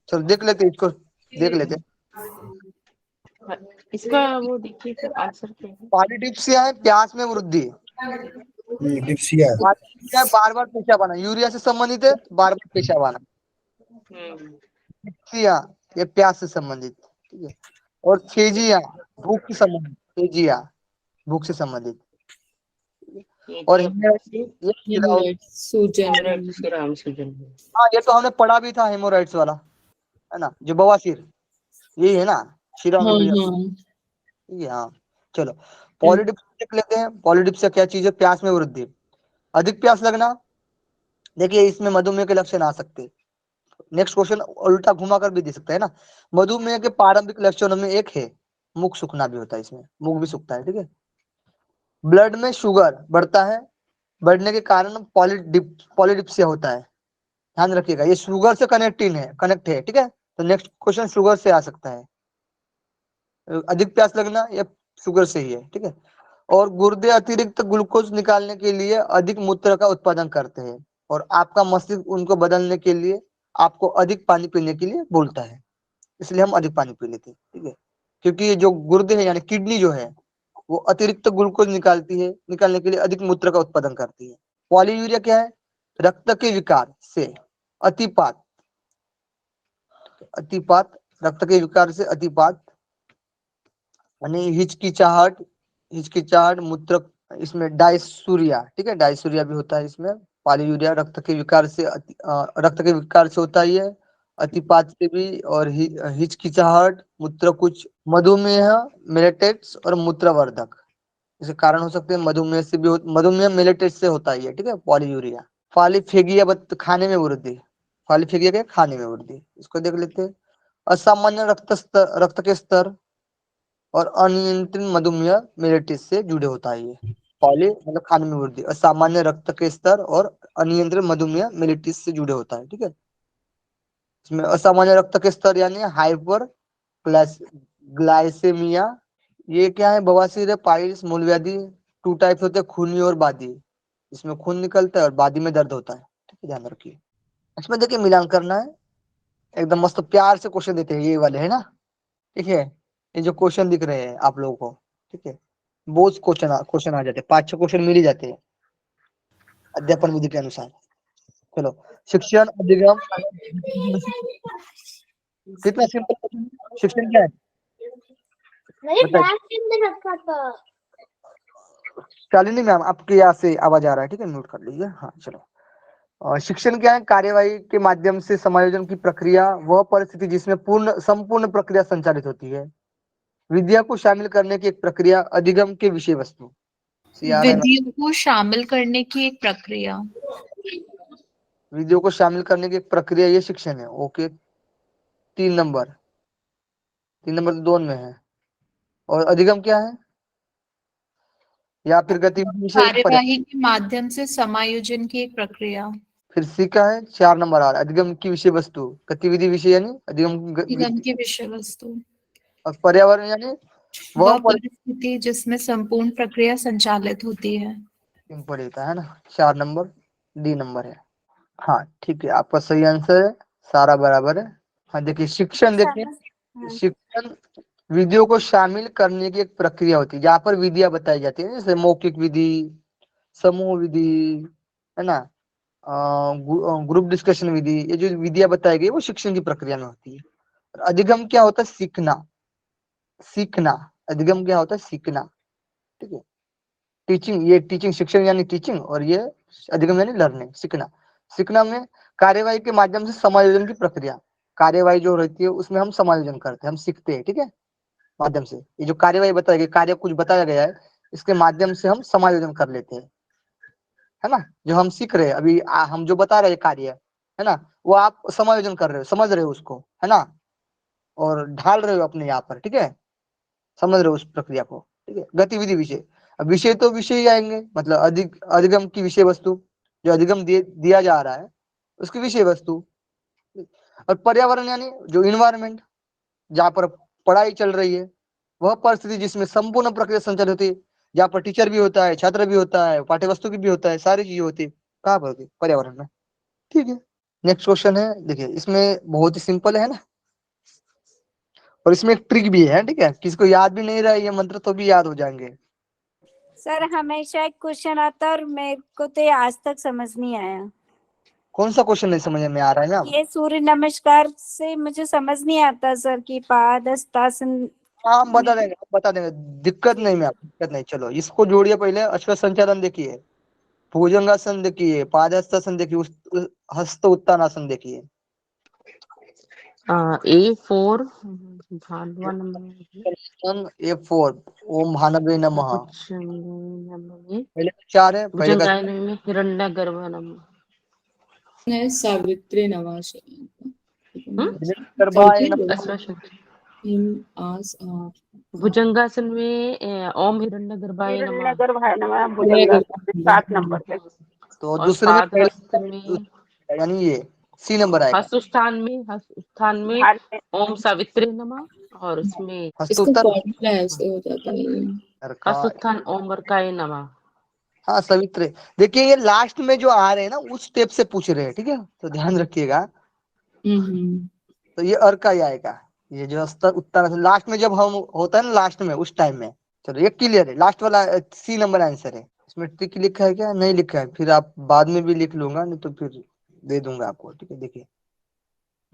Speaker 1: चलो देख लेते हैं, इसको देख लेते हैं।
Speaker 5: इसका वो देखिए फिर आंसर क्या है।
Speaker 1: पॉलीडिप्सिया है, प्यास में वृद्धि,
Speaker 3: डिप्सिया
Speaker 1: पॉलीडिप्सिया है बार बार पेशाब आना, यूरिया से संबंधित है, बार बार पेशाब आना। डिप्सिया ये प्यास से संबंधित, ठीक है। और फेजिया भूख से संबंधित, फेजिया भूख से संबंधित। और
Speaker 2: हेमोराइड सूजन।
Speaker 5: शिराम सूजन।
Speaker 1: हाँ, ये तो हमने पढ़ा भी था, हेमोराइड्स वाला, है ना, जो बवासीर, यही है ना, शिरा में
Speaker 2: हाँ
Speaker 1: सूजन।
Speaker 2: हाँ।
Speaker 1: ठीक है, हाँ। चलो पॉलीडिप्सिया देख लेते हैं। पॉलीडिप्सिया क्या चीज है, प्यास में वृद्धि, अधिक प्यास लगना। देखिए इसमें मधुमेह के लक्षण आ सकते हैं। नेक्स्ट क्वेश्चन उल्टा घुमा कर भी दे सकता है ना। मधुमेह के प्रारंभिक लक्षणों में एक है मुख सूखना भी होता है, इसमें मुख भी सूखता है। ठीक है, ब्लड में शुगर बढ़ता है, बढ़ने के कारण पॉलीडिप्सिया होता है। ध्यान रखिएगा, ये शुगर से कनेक्ट है। ठीक है, तो नेक्स्ट क्वेश्चन शुगर से आ सकता है। अधिक प्यास लगना ये शुगर से ही है। ठीक है, और गुर्दे अतिरिक्त ग्लूकोज निकालने के लिए अधिक मूत्र का उत्पादन करते हैं, और आपका मस्तिष्क उनको बदलने के लिए आपको अधिक पानी पीने के लिए बोलता है, इसलिए हम अधिक पानी पी लेते हैं। ठीक है, क्योंकि ये जो गुर्दे है यानी किडनी जो है, वो अतिरिक्त ग्लूकोज निकालने के लिए अधिक मूत्र का उत्पादन करती है। पॉलीयूरिया क्या है? रक्त के विकार से अतिपात, रक्त के विकार से अतिपात यानी हिचकिचाहट मूत्र, इसमें डायसूरिया, ठीक है, डायसूरिया भी होता है इसमें। पॉलीयूरिया रक्त के विकार से होता ही है, अतिपात से भी, और हिचकिचाहट, मूत्र कुछ, मधुमेह, मिलेटेट्स और मूत्रवर्धक इसके कारण हो सकते हैं। मधुमेह मिलेटेट्स से होता ही है, ठीक है, पॉलीयूरिया। पॉलीफेगिया खाने में वृद्धि, पॉलीफेगिया के खाने में वृद्धि, इसको देख लेते हैं। असामान्य रक्त के स्तर और अनियंत्रित मधुमेह मिलेटिस से जुड़े होता है। ये पॉली मतलब खाने में वृद्धि, असामान्य रक्त के स्तर और अनियंत्रित मधुमेह मिलेटिस से जुड़े होता है, ठीक है। इसमें असामान्य रक्त के स्तर यानी हाइपर ग्लाइसेमिया, ये क्या है? बवासीर है, पाइल्स, मूलव्याधि। 2 टाइप्स होते हैं, खूनी और बादी। इसमें खून निकलता है और बादी में दर्द होता है, ठीक है, ध्यान रखिए। इसमें देखिए मिलान करना है, एकदम मस्त प्यार से क्वेश्चन देते हैं ये वाले, है ना, ठीक है। ये जो क्वेश्चन दिख रहे हैं आप लोगों को, ठीक है, बहुत क्वेश्चन आ जाते हैं, 5-6 क्वेश्चन मिल ही जाते हैं अध्यापन विधि के अनुसार। चलो, शिक्षण अधिगम, कितना सिंपल क्वेश्चन। शिक्षण क्या है बताइए। शालिनी मैम आपके यहाँ से आवाज आ रहा है, ठीक है, नोट कर लीजिए। हाँ चलो, शिक्षण क्या है? कार्यवाही के माध्यम से समायोजन की प्रक्रिया, वह परिस्थिति जिसमें संपूर्ण प्रक्रिया संचालित होती है। विद्या को शामिल करने की एक प्रक्रिया, अधिगम के विषय वस्तु।
Speaker 4: विधियों को शामिल करने की एक प्रक्रिया।
Speaker 1: विधियों को शामिल करने की एक प्रक्रिया, ये शिक्षण है। ओके, 3 नंबर तो 2 में है। और अधिगम क्या है? या फिर गतिविधि विषय
Speaker 4: कार्यवाही के माध्यम से समायोजन की एक प्रक्रिया।
Speaker 1: फिर सी का है 4 नंबर आ रहा है, अधिगम की विषय वस्तु, गतिविधि विषय यानी
Speaker 4: अधिगम की विषय वस्तु।
Speaker 1: और पर्यावरण यानी
Speaker 4: वह परिस्थिति जिसमें संपूर्ण प्रक्रिया संचालित होती है।
Speaker 1: सिंपल होता है ना। 4 नंबर डी नंबर है। हाँ ठीक है, आपका सही आंसर है, सारा बराबर है। हाँ देखिए, शिक्षण देखिए, शिक्षण विधियों को शामिल करने की एक प्रक्रिया होती है, जहाँ पर विधियां बताई जाती है, जैसे मौखिक विधि, समूह विधि, है ना, ग्रुप डिस्कशन विधि। ये जो विधियां बताई गई वो शिक्षण की प्रक्रिया में होती है। और अधिगम क्या होता है? सीखना। अधिगम क्या होता है? सीखना, ठीक है। टीचिंग, ये टीचिंग, शिक्षण यानी टीचिंग, और ये अधिगम यानी लर्निंग, सीखना में कार्यवाही के माध्यम से समायोजन की प्रक्रिया। कार्यवाही जो रहती है उसमें हम समायोजन करते हैं, हम सीखते हैं, ठीक है, माध्यम से। ये जो कार्यवाही बताई गई, कार्य कुछ बताया गया है, इसके माध्यम से हम समायोजन कर लेते हैं, है ना। जो हम सीख रहे हैं अभी, हम जो बता रहे हैं कार्य, है ना, वो आप समायोजन कर रहे हो, समझ रहे हो उसको, है ना, और ढाल रहे हो अपने यहाँ पर, ठीक है, समझ रहे हो उस प्रक्रिया को, ठीक है। गतिविधि विषय, अब विषय तो विषय ही आएंगे, मतलब अधिगम की विषय वस्तु, जो अधिगम दिया जा रहा है उसकी विषय वस्तु। और पर्यावरण यानी जो इन्वायरमेंट, जहाँ पर पढ़ाई चल रही है, वह परिस्थिति जिसमें संपूर्ण प्रक्रिया संचालित होती है, जहाँ पर टीचर भी होता है, छात्र भी होता है, पाठ्य वस्तु की भी होता है, सारी चीजें होती है, कहाँ पर होती है? पर्यावरण में, ठीक है। नेक्स्ट क्वेश्चन है, देखिए इसमें बहुत ही सिंपल है ना, और इसमें एक ट्रिक भी है, ठीक है, किसको याद भी नहीं रहा ये मंत्र तो भी याद हो जाएंगे।
Speaker 6: सर हमेशा एक क्वेश्चन आता है और मेरे को तो ये आज तक समझ नहीं आया।
Speaker 1: कौन सा क्वेश्चन नहीं समझ में आ रहा है ना?
Speaker 6: ये सूर्य नमस्कार से मुझे समझ नहीं आता सर कि पादहस्तासन।
Speaker 1: हाँ हम बता देंगे, दिक्कत नहीं में, दिक्कत नहीं। चलो इसको जोड़िए पहले। अश्व संचालन देखिए, भुजंगासन देखिए, पादहस्तासन देखिए, हस्त उत्तानासन देखिए।
Speaker 5: A4 भानवा नमः,
Speaker 1: A4 ओम भानवे नमः। पहले 4 है, पहले का
Speaker 5: भुजंगाय नमः, हिरण्यगर्भ नमः,
Speaker 2: सावित्री नवाश
Speaker 5: भुजंगासन में ओम हिरण्यगर्भाय नमः,
Speaker 7: हिरण्यगर्भाय नमः, भुजंगासन 7 नंबर पे।
Speaker 1: तो दूसरे में यानी ये सी नंबर आएगा।
Speaker 5: हस्त में ओम सावित्री नमः, और उसमें
Speaker 2: फॉर्मूला ऐसे हो जाता है,
Speaker 5: हस्तोत्थान ओम वर्काय नमः।
Speaker 1: हाँ सवित्री। देखिए ये लास्ट में जो आ रहे हैं ना, उस स्टेप से पूछ रहे हैं, ठीक है, तो ध्यान रखिएगा। तो ये अर का ही आएगा, ये जो उत्तर लास्ट में जब हम होता है ना, लास्ट में उस टाइम में चलो ये क्लियर है, लास्ट वाला सी नंबर आंसर है। इसमें ट्रिक लिखा है क्या? नहीं लिखा है, फिर आप बाद में भी लिख लूंगा, नहीं तो फिर दे दूंगा आपको। ठीक है, देखिए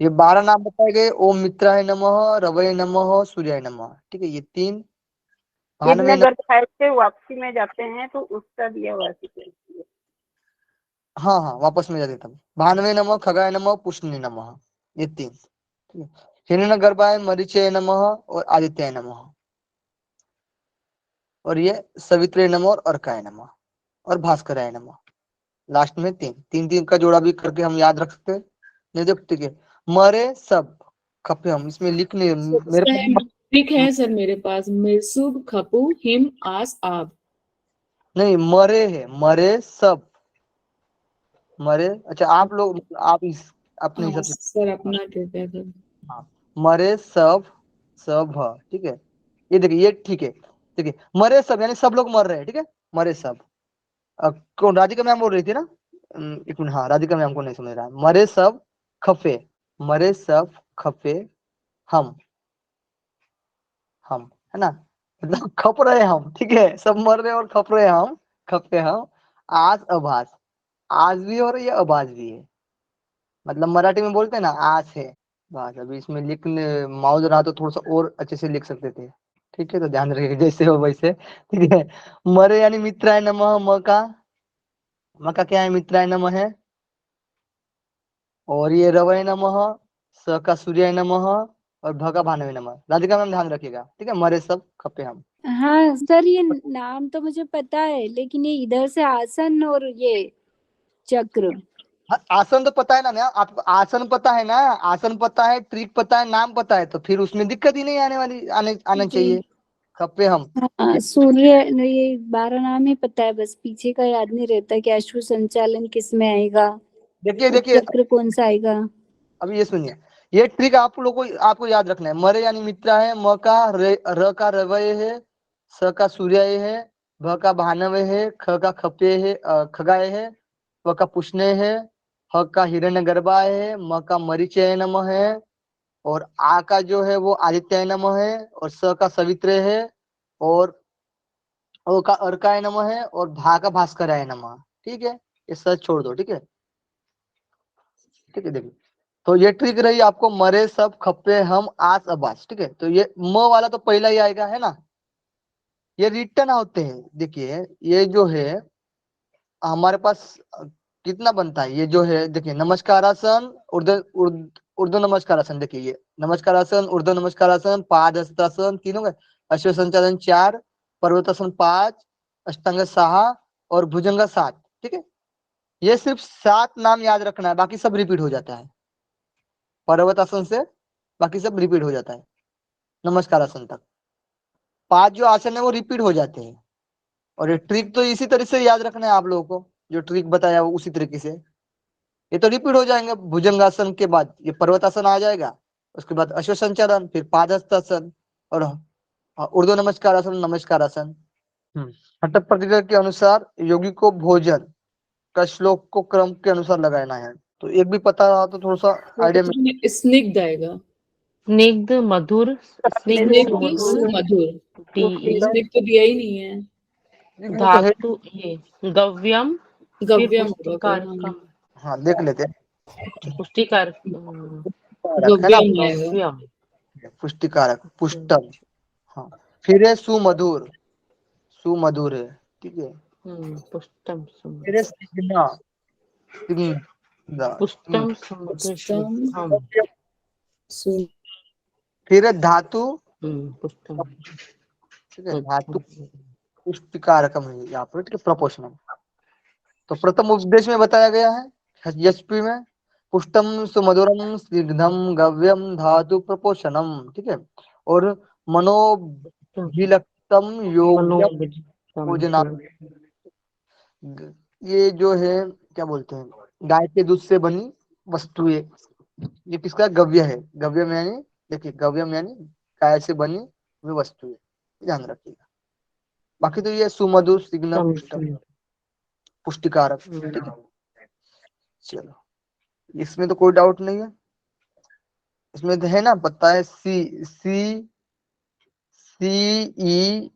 Speaker 1: ये 12 नाम बताए गए। ओम मित्राय नमः, रवये नमः, सूर्याय नमः। ठीक है, ये 3 भानवे
Speaker 7: विघ्न खाए से वापसी में जाते हैं तो उसका दिया हुआ है।
Speaker 1: हाँ हाँ, वापस में जाते तब भानवे नमः, खगाय नमः, पुष्णे नमः, ये 3। ठीक है, हिरण्य गर्भाय मरीचय नमः और आदित्याय नमः, और ये सवित्रे नमः और अर्काय नमः और भास्कराय नमः। लास्ट में 3 का जोड़ा भी करके हम याद रख सकते हैं। नहीं देखो, ठीक है, मरे सब खपे हम, इसमें लिखने मेरे पास
Speaker 2: ट्रिक है सर मेरे पास, मिर्सुब खपू हिम आस आब।
Speaker 1: नहीं, मरे है, मरे सब, मरे। अच्छा, आप लोग आप इस अपने हिसाब से,
Speaker 2: सर अपना ट्रिक है सर।
Speaker 1: हाँ, मरे सब, सब है। ठीक है, ये देखिए, ये ठीक है। ठीक है, मरे सब यानी सब लोग मर रहे हैं। ठीक है, मरे सब। कौन? राधिका मैम बोल रही थी ना? एक मिनट, हाँ, राधिका मैम को नहीं सुन रहा है। मरे सब खफे, मरे सब खफे हम, हम, है ना, मतलब खप रहे हम। ठीक है, सब मर रहे और खप रहे हम, खपे हम। आज अभाज, आज भी और ये अभाज भी है, मतलब मराठी में बोलते हैं ना, आज है बस। अभी इसमें लिखने माउस रहा तो थोड़ा सा और अच्छे से लिख सकते थे। ठीक है, तो ध्यान रखिएगा जैसे हो वैसे। ठीक है, मरे यानी मित्राय नमः, म का क्या है? मित्राय नमः है। और ये रवय नमः, स का सूर्याय नमः और भ का भानवे नमः। राधिका मैम ध्यान रखिएगा। ठीक है, मरे सब खपे हम।
Speaker 6: हाँ सर, ये नाम तो मुझे पता है, लेकिन ये इधर से आसन और ये चक्र।
Speaker 1: हाँ, आसन तो पता है ना मैम, आपको आसन पता है ना, आसन पता है, ट्रिक पता है, नाम पता है, तो फिर उसमें दिक्कत ही नहीं आना
Speaker 6: जी
Speaker 1: चाहिए। खपे हम।
Speaker 6: हाँ, सूर्य, ये 12 नाम ही पता है, बस पीछे का याद नहीं रहता कि अश्व संचालन किस में आएगा,
Speaker 1: देखिए देखिए,
Speaker 6: चक्र कौन सा आएगा।
Speaker 1: अभी ये सुनिए, ये ट्रिक आप लोगों को आपको याद रखना है। मरे यानी मित्रा है, म का र का रवय है, स का सूर्याय है, भ का भानवे है, ख का खपे है, खगाय है, व का पुष्णे है, ह का हिरण्य गर्भाय है, म का मरीचय नमः है, और आ का जो है वो आदित्याय नमः है, और स का सवित्रे है, और ओ का अर्काय नमः है, और भा का भास्कराय नमः। ठीक है, ये सब छोड़ दो। ठीक है, ठीक है, देखिए, तो ये ट्रिक रही आपको, मरे सब खप्पे हम आस अबास। ठीक है, तो ये म वाला तो पहला ही आएगा, है ना। ये रिटर्न होते हैं। देखिए ये जो है हमारे पास कितना बनता है, ये जो है देखिए, नमस्कारासन, उर्ध्व नमस्कारासन। देखिए ये नमस्कारासन, उर्ध्व नमस्कारासन, पादहस्तासन 3 हो गए, अश्व संचालन 4, पर्वतासन 5, अष्टांग 6 और भुजंग 7। ठीक है, ये सिर्फ 7 नाम याद रखना है, बाकी सब रिपीट हो जाता है। पर्वतासन से बाकी सब रिपीट हो जाता है, नमस्कार आसन तक 5 जो आसन है वो रिपीट हो जाते हैं। और ये ट्रिक तो इसी तरह से याद रखना है आप लोगों को, जो ट्रिक बताया वो उसी तरीके से ये तो रिपीट हो जाएंगे। भुजंगासन के बाद ये पर्वतासन आ जाएगा, उसके बाद अश्व संचालन, फिर पादहस्तासन और ऊर्ध्व नमस्कार आसन, नमस्कार आसन। हठ प्रक्रिया के अनुसार योगी को भोजन का श्लोक को क्रम के अनुसार लगाना है। तो एक भी पता रहा तो थोड़ा सा आइडिया
Speaker 2: स्निग्ध आएगा,
Speaker 5: स्निग्ध मधुर, स्निग्ध
Speaker 2: स्निग्ध
Speaker 5: सुमधुर,
Speaker 2: सुमधुर।
Speaker 5: टी
Speaker 2: स्निग्ध तो दिया ही नहीं है।
Speaker 1: मिल
Speaker 5: धातु ये गव्यम, फिर
Speaker 2: गव्यम होगा
Speaker 5: पुष्टिकार
Speaker 2: फिर,
Speaker 1: हाँ, देख लेते हैं।
Speaker 5: पुष्टिकार
Speaker 1: है ना,
Speaker 2: गव्यम आएगा।
Speaker 5: गव्यम,
Speaker 1: पुष्टिकारक, पुष्टम। हाँ, फिर है सुमधुर, सुमधुर है। ठीक है,
Speaker 5: पुष्टम
Speaker 1: फिर है
Speaker 5: सुमधुर,
Speaker 1: सिग्ना, सिग्ना,
Speaker 5: पुष्टम सुमधुर
Speaker 2: पुष्टम
Speaker 5: शुभम,
Speaker 2: सु-
Speaker 1: फिर है धातु।
Speaker 5: पुष्टम,
Speaker 1: ठीक है, धातु पुष्टिकारकम है यहाँ पर। ठीक है, प्रोपोर्शनल। तो प्रथम उपदेश में बताया गया है यशपी में, पुष्टम सुमधुरम स्निग्धम गव्यम धातु प्रपोषणम। ठीक है, और मनोभिलक्तम योग्यम भोजना। ये जो है क्या बोलते हैं, गाय के दूध से बनी वस्तु है। ये किसका? गव्य है। गव्यम यानी, देखिए, गव्यम यानी गाय से बनी हुई वस्तु है, ध्यान रखिएगा। बाकी तो ये सुमधुर, सिग्न, पुष्टम, पुष्टिकारक। ठीक है, चलो, इसमें तो कोई डाउट नहीं है। इसमें तो है ना, पता है सी सी सी ई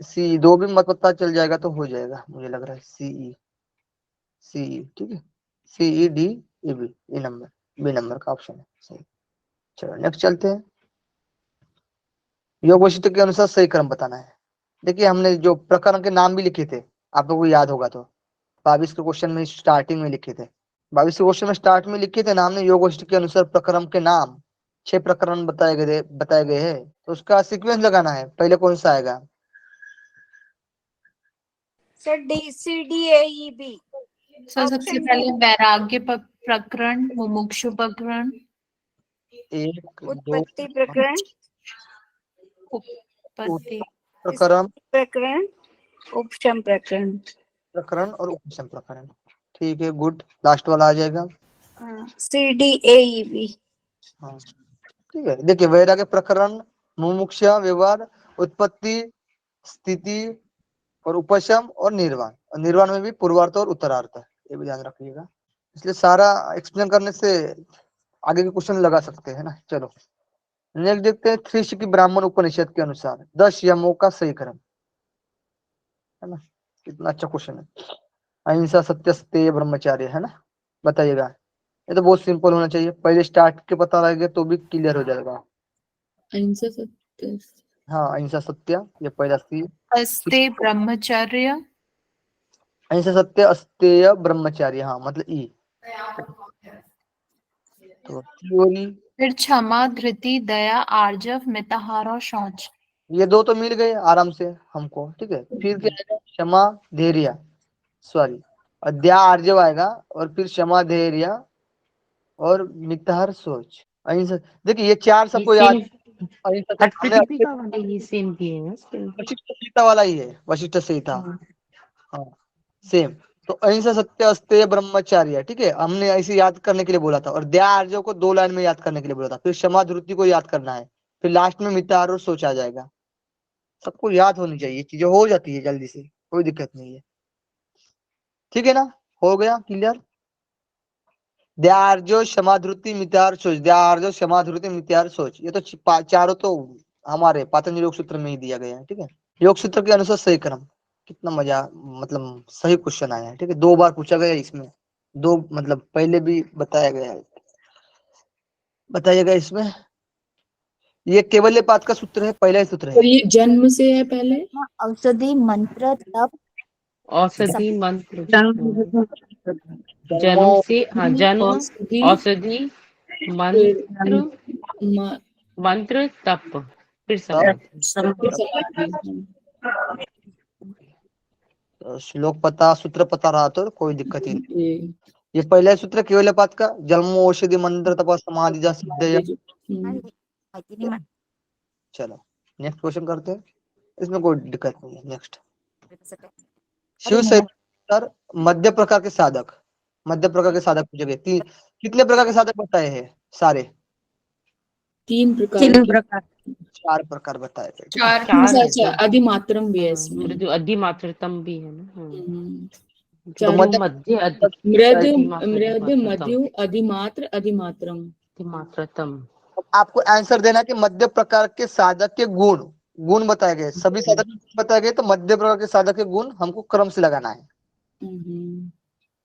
Speaker 1: सी, दो भी मत पता चल जाएगा तो हो जाएगा, मुझे लग रहा है सीई, सीई ठीक है, CE D A B, A number, B number का ऑप्शन है सही। चलो नेक्स्ट चलते हैं। योग वैशिष्ट्य के अनुसार सही क्रम बताना है। देखिए हमने जो प्रकरण के नाम भी लिखे थे, आप लोगों को याद होगा तो 22 के क्वेश्चन में स्टार्टिंग में लिखे थे, 22 के क्वेश्चन में स्टार्ट में लिखे थे ना हमने, योग वैशिष्ट्य के अनुसार प्रकरण के नाम 6 प्रकरण बताए गए हैं, तो उसका सीक्वेंस लगाना है, पहले कौन सा आएगा?
Speaker 6: Sir DCDAEB।
Speaker 4: सर सबसे पहले वैराग्य प्रकरण, मुमुक्षु प्रकरण,
Speaker 1: 1 2
Speaker 6: उत्पत्ति प्रकरण,
Speaker 4: उत्पत्ति
Speaker 1: प्रकरण,
Speaker 6: प्रकरण, उपशम प्रकरण।
Speaker 1: प्रकरण और उपशम प्रकरण, ठीक है गुड। लास्ट वाला आ जाएगा
Speaker 6: CDAEB।
Speaker 1: हाँ ठीक है। देखिए वैराग्य प्रकरण, मुमुक्षा, व्यवहार, उत्पत्ति, स्थिति और उपशम और निर्वाण, और निर्वाण में भी पूर्वार्थ और उत्तरार्थ, ये भी ध्यान रखिएगा। इसलिए सारा एक्सप्लेन करने से आगे के क्वेश्चन लगा सकते हैं ना। चलो नेक्स्ट देखते हैं, त्रिशिकी ब्राह्मण उपनिषद के अनुसार 10 यमों का सही क्रम, है ना। कितना अच्छा क्वेश्चन है। अहिंसा, सत्य, स्तेय, ब्रह्मचार्य, है ना। बताइएगा, ये तो बहुत सिंपल होना चाहिए, पहले स्टार्ट के पता लगेगा तो भी क्लियर हो जाएगा।
Speaker 2: अहिंसा सत्य,
Speaker 1: हाँ अहिंसा सत्य, ये पहला सी।
Speaker 4: अस्ते ब्रह्मचर्य,
Speaker 1: अहिंसा सत्य, अस्तेय, ब्रह्मचार्य, हाँ मतलब ई। तो थियोरी,
Speaker 4: फिर क्षमा, धृति, दया, आर्जव, मिताहार और शौच।
Speaker 1: ये दो तो मिल गए आराम से हमको, ठीक है। फिर क्या आएगा? क्षमा, धैर्य, सॉरी अद्या आर्जव आएगा, और फिर क्षमा, धैर्य और मिताहार, सोच, अहिंसा। देखिए ये चार सबको याद, अहिंसा तो
Speaker 5: हठ
Speaker 1: हमने
Speaker 5: प्रतिदीपिका वाले ये सेम दिए हैं इसके।
Speaker 1: वशिष्ठ संहिता वाला ही है, वशिष्ठ संहिता,
Speaker 5: हाँ।
Speaker 1: हाँ सेम। तो अहिंसा सत्य अस्तेय ब्रह्मचार्य, ठीक है, हमने ऐसे याद करने के लिए बोला था, और दया आर्जव को 2 लाइन में याद करने के लिए बोला था, फिर क्षमा धृति को याद करना है, फिर लास्ट में मिताहार और सोच आ जाएगा। सबको याद होनी चाहिए, चीजें हो जाती है जल्दी से, कोई दिक्कत नहीं है, ठीक है ना। हो गया क्लियर। दयार्जो, क्षमा धृति, मिताहार, सोच, दयार्जो, क्षमा धृति, मिताहार, सोच, ये तो चारों तो हमारे पातंजलि योग सूत्र में ही दिया गया है, ठीक है। योग सूत्र के अनुसार सही क्रम, कितना मजा, मतलब सही क्वेश्चन आया है, ठीक है। 2 बार पूछा गया इसमें, 2 मतलब पहले भी बताया गया है। बताइएगा इसमें, ये केवल्यपात का सूत्र है, पहला ही सूत्र
Speaker 2: और
Speaker 1: है।
Speaker 2: ये जन्म से है पहले।
Speaker 6: औषधि, मंत्र, तप,
Speaker 5: औषधि मंत्र,
Speaker 1: जन्मो,
Speaker 5: जन्म से, हाँ जन्म,
Speaker 2: औषधि,
Speaker 5: औषधि, मंत्र,
Speaker 2: म-
Speaker 5: मंत्र, तप, फिर
Speaker 1: तप,
Speaker 5: समाधि।
Speaker 2: फिर समाधि।
Speaker 1: श्लोक पता, सूत्र पता रहा तो कोई दिक्कत ही नहीं।
Speaker 2: ये
Speaker 1: ये पहला ही सूत्र केवल्यपात का, जन्मो, औषधि, मंत्र, तप, समाधि, जा सिद्धया। चलो नेक्स्ट क्वेश्चन करते हैं, इसमें कोई दिक्कत नहीं है। नेक्स्ट, शिव सर मध्य प्रकार के साधक, मध्य प्रकार के साधक पूछे गए, कितने प्रकार के साधक बताए हैं? सारे
Speaker 2: 3 प्रकार।
Speaker 1: 4 प्रकार बताए गए, ठीक है?
Speaker 4: चार
Speaker 5: चार है
Speaker 2: अच्छा,
Speaker 5: तो,
Speaker 2: अधिमात्रम भी है इसमें।
Speaker 5: मृदु अधिमात्रतम भी है ना। हाँ।
Speaker 1: तो
Speaker 5: चारों
Speaker 1: मध्य
Speaker 5: मध्य
Speaker 2: मृद,
Speaker 5: अधिमात्रतम,
Speaker 2: मृद, मध्यु, अधिमात्र, अधिमात्रम।
Speaker 5: अधिमात्रतम।
Speaker 1: आपको आंसर देना है कि मध्य प्रकार के साधक के गुण, गुण बताए गए, सभी साधक के गुण बताए गए, तो मध्य प्रकार के साधक के गुण हमको क्रम से लगाना है।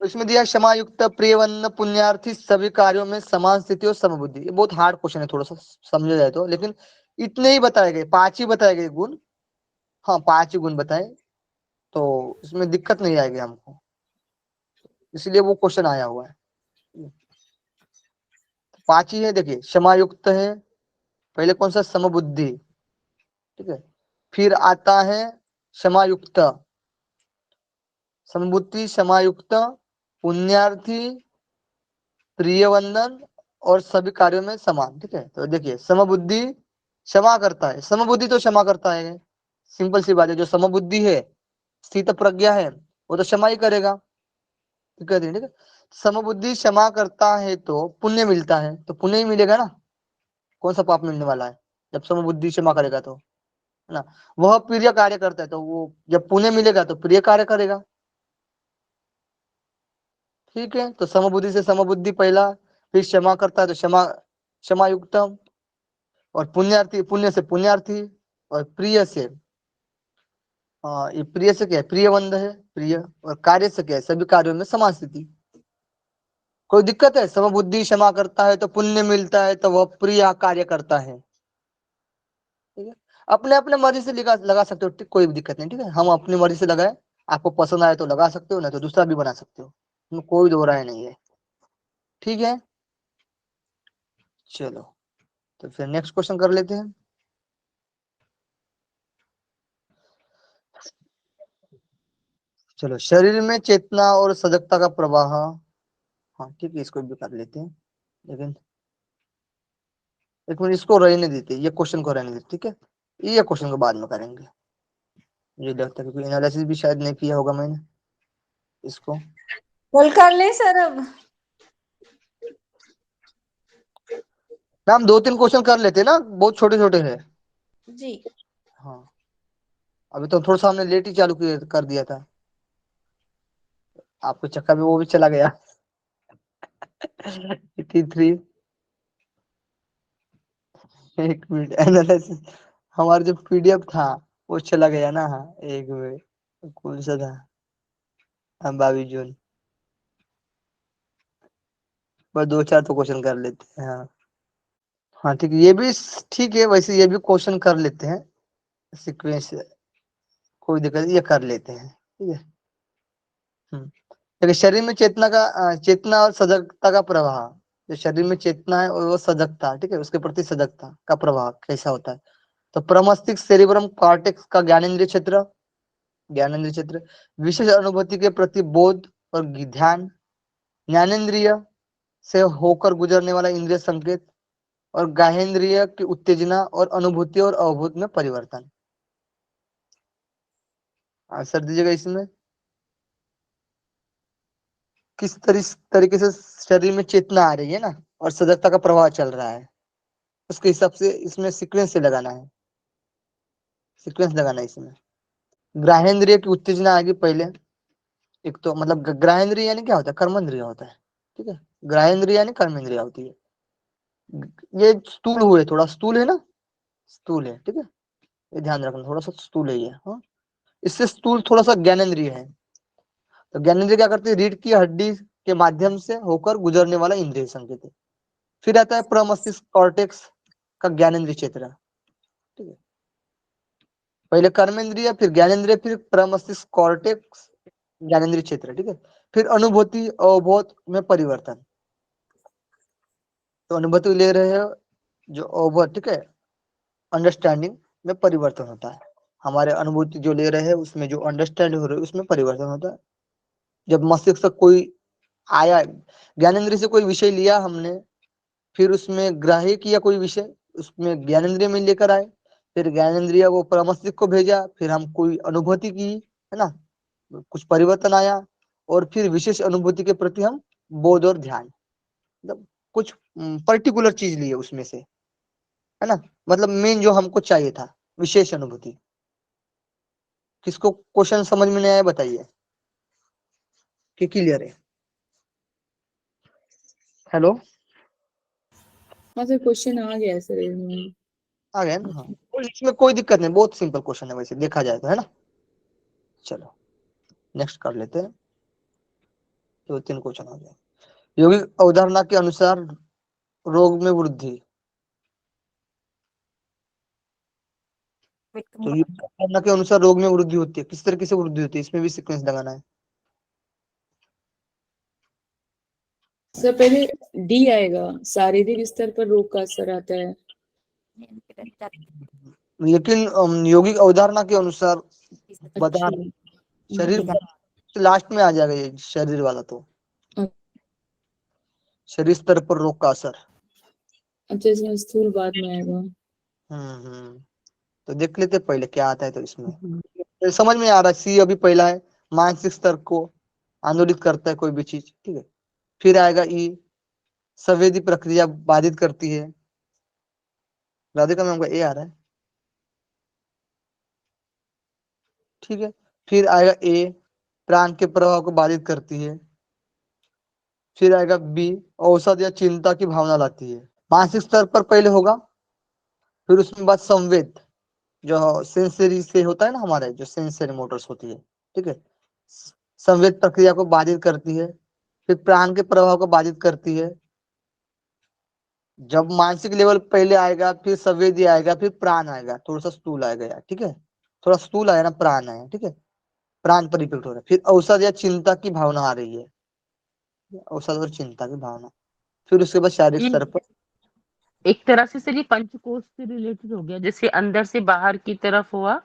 Speaker 1: तो इसमें दिया क्षमा युक्त, प्रियवन्न, पुण्यार्थी, सभी कार्यों में समान स्थिति और समबुद्धि। ये बहुत हार्ड क्वेश्चन है, थोड़ा सा समझा जाए तो, लेकिन इतने ही बताए गए, 5 ही बताए गए गुण, हाँ 5 ही गुण बताए, तो इसमें दिक्कत नहीं आएगी हमको, इसलिए वो क्वेश्चन आया हुआ है। 5 ही है। देखिए क्षमा युक्त है, पहले कौन सा? समबुद्धि, ठीक है। फिर आता है क्षमा युक्त, समबुद्धि, क्षमा युक्त, पुण्यार्थी, प्रियवंदन और सभी कार्यों में समान, ठीक है। तो देखिए समबुद्धि क्षमा करता है, समबुद्धि तो क्षमा करता है, सिंपल सी बात है। जो समबुद्धि है, स्थित प्रज्ञा है, वो तो क्षमा ही करेगा, ठीक है, ठीक है। समबुद्धि क्षमा करता है तो पुण्य मिलता है, तो पुण्य ही मिलेगा ना, कौन सा पाप मिलने वाला है जब समबुद्धि क्षमा करेगा तो, है ना। वह प्रिय कार्य करता है, तो वो जब पुण्य मिलेगा तो प्रिय कार्य करेगा, ठीक है। तो समबुद्धि से समबुद्धि पहला, फिर क्षमा करता है तो क्षमा, क्षमा युक्तम, और पुण्यार्थी, पुण्य से पुण्यार्थी, और प्रिय से ये प्रिय से क्या है, प्रियवंद है प्रिय, और कार्य से क्या है, सभी कार्यों में समान स्थिति। कोई दिक्कत है, समबुद्धि क्षमा करता है तो पुण्य मिलता है, तो वह प्रिय कार्य करता है। ठीक है, अपने अपने मर्जी से लगा सकते हो, कोई भी दिक्कत नहीं। ठीक है, हम अपनी मर्जी से लगाए, आपको पसंद आए तो लगा सकते हो, नहीं तो दूसरा भी बना सकते हो, इसमें कोई दो राय नहीं है। ठीक है, चलो तो फिर नेक्स्ट क्वेश्चन कर लेते हैं। चलो, शरीर में चेतना और सजगता का प्रवाह। हाँ ठीक है, इसको भी कर लेते हैं, लेकिन एक मिनट, इसको रहने देते, ये क्वेश्चन को रहने देते। ठीक है, ये क्वेश्चन को बाद में करेंगे, मुझे लगता है, क्योंकि एनालिसिस भी शायद नहीं किया होगा मैंने इसको।
Speaker 8: कल कर ले सर अब।
Speaker 1: हम 2-3 क्वेश्चन कर लेते ना, बहुत छोटे छोटे हैं।
Speaker 8: जी।
Speaker 1: हाँ, अभी तो थोड़ा सा हमने लेट ही चालू कर दिया था, आपके चक्कर में वो भी चला गया। 83। एक मिनट, एनालिसिस हमारा जो पीडीएफ था वो चला गया ना। हाँ, एक मिनट, कौन सा था, 22 जून। बस 2-4 तो क्वेश्चन कर लेते हैं। हाँ हाँ ठीक है, ये भी ठीक है, वैसे ये भी क्वेश्चन कर लेते हैं सीक्वेंस, कोई दिक्कत नहीं, ये कर लेते हैं। ठीक है। देखिए, शरीर में चेतना और सजगता का प्रवाह, जो शरीर में चेतना है और वो सजगता, ठीक है, उसके प्रति सजगता का प्रवाह कैसा होता है। तो प्रमस्तिष्क सेरिब्रम कॉर्टेक्स का ज्ञानेंद्रिय क्षेत्र, विशेष अनुभूति के प्रति बोध और ध्यान, ज्ञानेंद्रिय से होकर गुजरने वाला इंद्रिय संकेत, और गाहेंद्रिय की उत्तेजना और अनुभूति और अवबोध में परिवर्तन। आंसर दीजिएगा इसमें, किस तरीके से शरीर में चेतना आ रही है ना, और सजगता का प्रवाह चल रहा है, उसके हिसाब से इसमें सीक्वेंस से लगाना है, सीक्वेंस लगाना है इसमें। ग्राहेंद्रिय की उत्तेजना आएगी पहले, एक तो मतलब ग्राहेंद्रिय यानी क्या होता है, कर्मेंद्रिय होता है। ठीक है, ग्राहेंद्रिय यानी कर्मेंद्रिय होती है। ये स्थूल हुए, थोड़ा स्थूल है ना, स्थूल है। ठीक है, ये ध्यान रखना, थोड़ा सा स्थूल है ये। हाँ, इससे स्थूल थोड़ा सा ज्ञानेंद्रिय है। तो ज्ञानेंद्रिय क्या करती है, रीढ़ की हड्डी के माध्यम से होकर गुजरने वाला इंद्रिय संकेत है। फिर आता है प्रमस्तिष्क कॉर्टेक्स का ज्ञानेंद्रिय क्षेत्र। ठीक है, पहले कर्मेंद्रिय, फिर ज्ञानेंद्रिय, फिर प्रमस्तिष्क कॉर्टेक्स, ज्ञानेंद्रिय क्षेत्र। ठीक है, फिर अनुभूति अवबोध में परिवर्तन। तो अनुभूति ले रहे हो जो अवबोध, ठीक है, अंडरस्टैंडिंग में परिवर्तन होता है। हमारे अनुभूति जो ले रहे हैं उसमें जो अंडरस्टैंडिंग हो रही है उसमें परिवर्तन होता है। जब मस्तिष्क से कोई आया, ज्ञानेंद्रिय से कोई विषय लिया हमने, फिर उसमें ग्राह्य किया कोई विषय, उसमें ज्ञानेंद्रिय में लेकर आए, फिर ज्ञानेंद्रिय वो प्रमस्तिष्क को भेजा, फिर हम कोई अनुभूति की, है ना, कुछ परिवर्तन आया, और फिर विशेष अनुभूति के प्रति हम बोध और ध्यान, मतलब कुछ पर्टिकुलर चीज लिए उसमें से, है ना, मतलब मेन जो हमको चाहिए था, विशेष अनुभूति। किसको क्वेश्चन समझ में नहीं आया बताइए, कि क्लियर है। हेलो,
Speaker 2: हाँ सर, क्वेश्चन आ गया सर इसमें।
Speaker 1: आ गया ना। हाँ, इसमें कोई दिक्कत नहीं, बहुत सिंपल क्वेश्चन है वैसे देखा जाए तो, है ना। चलो नेक्स्ट कर लेते हैं, 2-3 क्वेश्चन आ गए। यौगिक अवधारणा के अनुसार रोग में वृद्धि, तो यौगिक अवधारणा के अनुसार रोग में वृद्धि होती है, किस तरीके से वृद्धि होती है, इसमें भी सीक्वेंस लगाना है।
Speaker 2: सर पहले डी आएगा, शारीरिक स्तर पर रोग का असर आता है।
Speaker 1: लेकिन यौगिक अवधारणा के अनुसार बता,
Speaker 2: अच्छा,
Speaker 1: शरीर लास्ट में आ जाएगा ये शरीर वाला, तो शरीर स्तर पर रोग का असर।
Speaker 2: अच्छा, इसमें स्थूल बाद में आएगा।
Speaker 1: तो देख लेते पहले क्या आता है, तो इसमें तो समझ में आ रहा है। सी अभी पहला है, मानसिक स्तर को आंदोलित करता है कोई भी चीज। ठीक है, फिर आएगा ई, संवेदी प्रक्रिया बाधित करती है, राधिका मैम का ए आ रहा है। ठीक है, फिर आएगा ए, प्राण के प्रभाव को बाधित करती है। फिर आएगा बी, औसत या चिंता की भावना लाती है। मानसिक स्तर पर पहले होगा, फिर उसमें बाद संवेद, जो सेंसरी से होता है ना, हमारे जो सेंसरी मोटर्स होती है, ठीक है, संवेद प्रक्रिया को बाधित करती है, फिर प्राण के प्रभाव को बाधित करती है। जब मानसिक लेवल पहले आएगा, फिर संवेदी आएगा, फिर प्राण आएगा, थोड़ा सा स्थूल आएगा यार, ठीक है, थोड़ा स्थूल आया ना, प्राण आया, ठीक है, प्राण पर इफेक्ट हो रहा है। फिर अवसाद या चिंता की भावना आ रही है, अवसाद और चिंता की भावना। फिर उसके बाद शारीरिक
Speaker 5: ये
Speaker 1: स्तर पर
Speaker 5: एक तरह से सर ये पंचकोश से रिलेटेड हो गया, जैसे अंदर से बाहर की तरफ हुआ,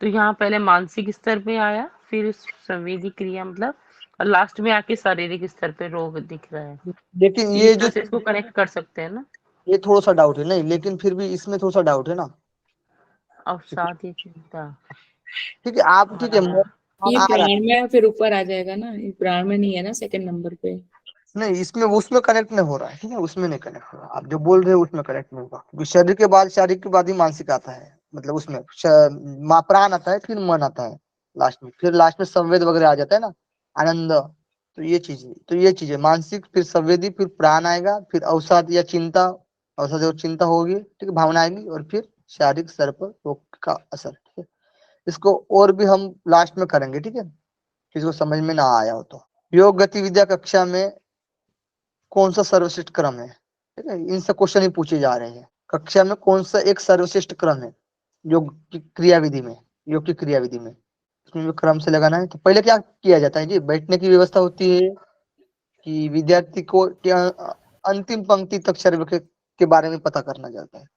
Speaker 5: तो यहाँ पहले मानसिक स्तर पे आया, फिर संवेदी क्रिया मतलब, और लास्ट में आके शारीरिक स्तर पे रोग दिख रहा है।
Speaker 1: लेकिन
Speaker 5: तो
Speaker 1: ये
Speaker 5: इस
Speaker 1: जो
Speaker 5: तरह से इसको कनेक्ट कर सकते हैं ना।
Speaker 1: ये थोड़ा सा डाउट है, नहीं लेकिन फिर भी इसमें थोड़ा सा डाउट है ना,
Speaker 5: अवसाद या चिंता।
Speaker 1: ठीक है, आप ठीक है,
Speaker 2: ये
Speaker 1: आ रहा है,
Speaker 2: प्राण में फिर ऊपर आ जाएगा ना, ये प्राण में नहीं है ना सेकंड नंबर पे।
Speaker 1: नहीं इसमें उसमें कनेक्ट नहीं हो रहा है, ठीक है, उसमें नहीं कनेक्ट हो रहा, आप जो बोल रहे हो उसमें कनेक्ट नहीं होगा, क्योंकि शरीर के बाद ही मानसिक आता है, मतलब उसमें प्राण आता है, फिर मन आता है लास्ट में, फिर लास्ट में संवेद वगैरह आ जाता है ना, आनंद। तो ये चीज है, मानसिक, फिर संवेदी, फिर प्राण आएगा, फिर अवसाद या चिंता, अवसाद और चिंता होगी, ठीक है, भावना आएगी, और फिर शारीरिक स्तर पर रोग का असर, ठीक है। इसको और भी हम लास्ट में करेंगे, ठीक है, किसी को समझ में ना आया हो तो। योग गतिविद्या कक्षा में कौन सा सर्वश्रेष्ठ क्रम है, ठीक है, इनसे क्वेश्चन ही पूछे जा रहे हैं। कक्षा में कौन सा एक सर्वश्रेष्ठ क्रम है योग की क्रियाविधि में, योग की क्रियाविधि में, इसमें भी क्रम से लगाना है। तो पहले क्या किया जाता है जी, बैठने की व्यवस्था होती है कि विद्यार्थी को अंतिम पंक्ति तक सर्व के बारे में पता करना चाहता है।
Speaker 2: सर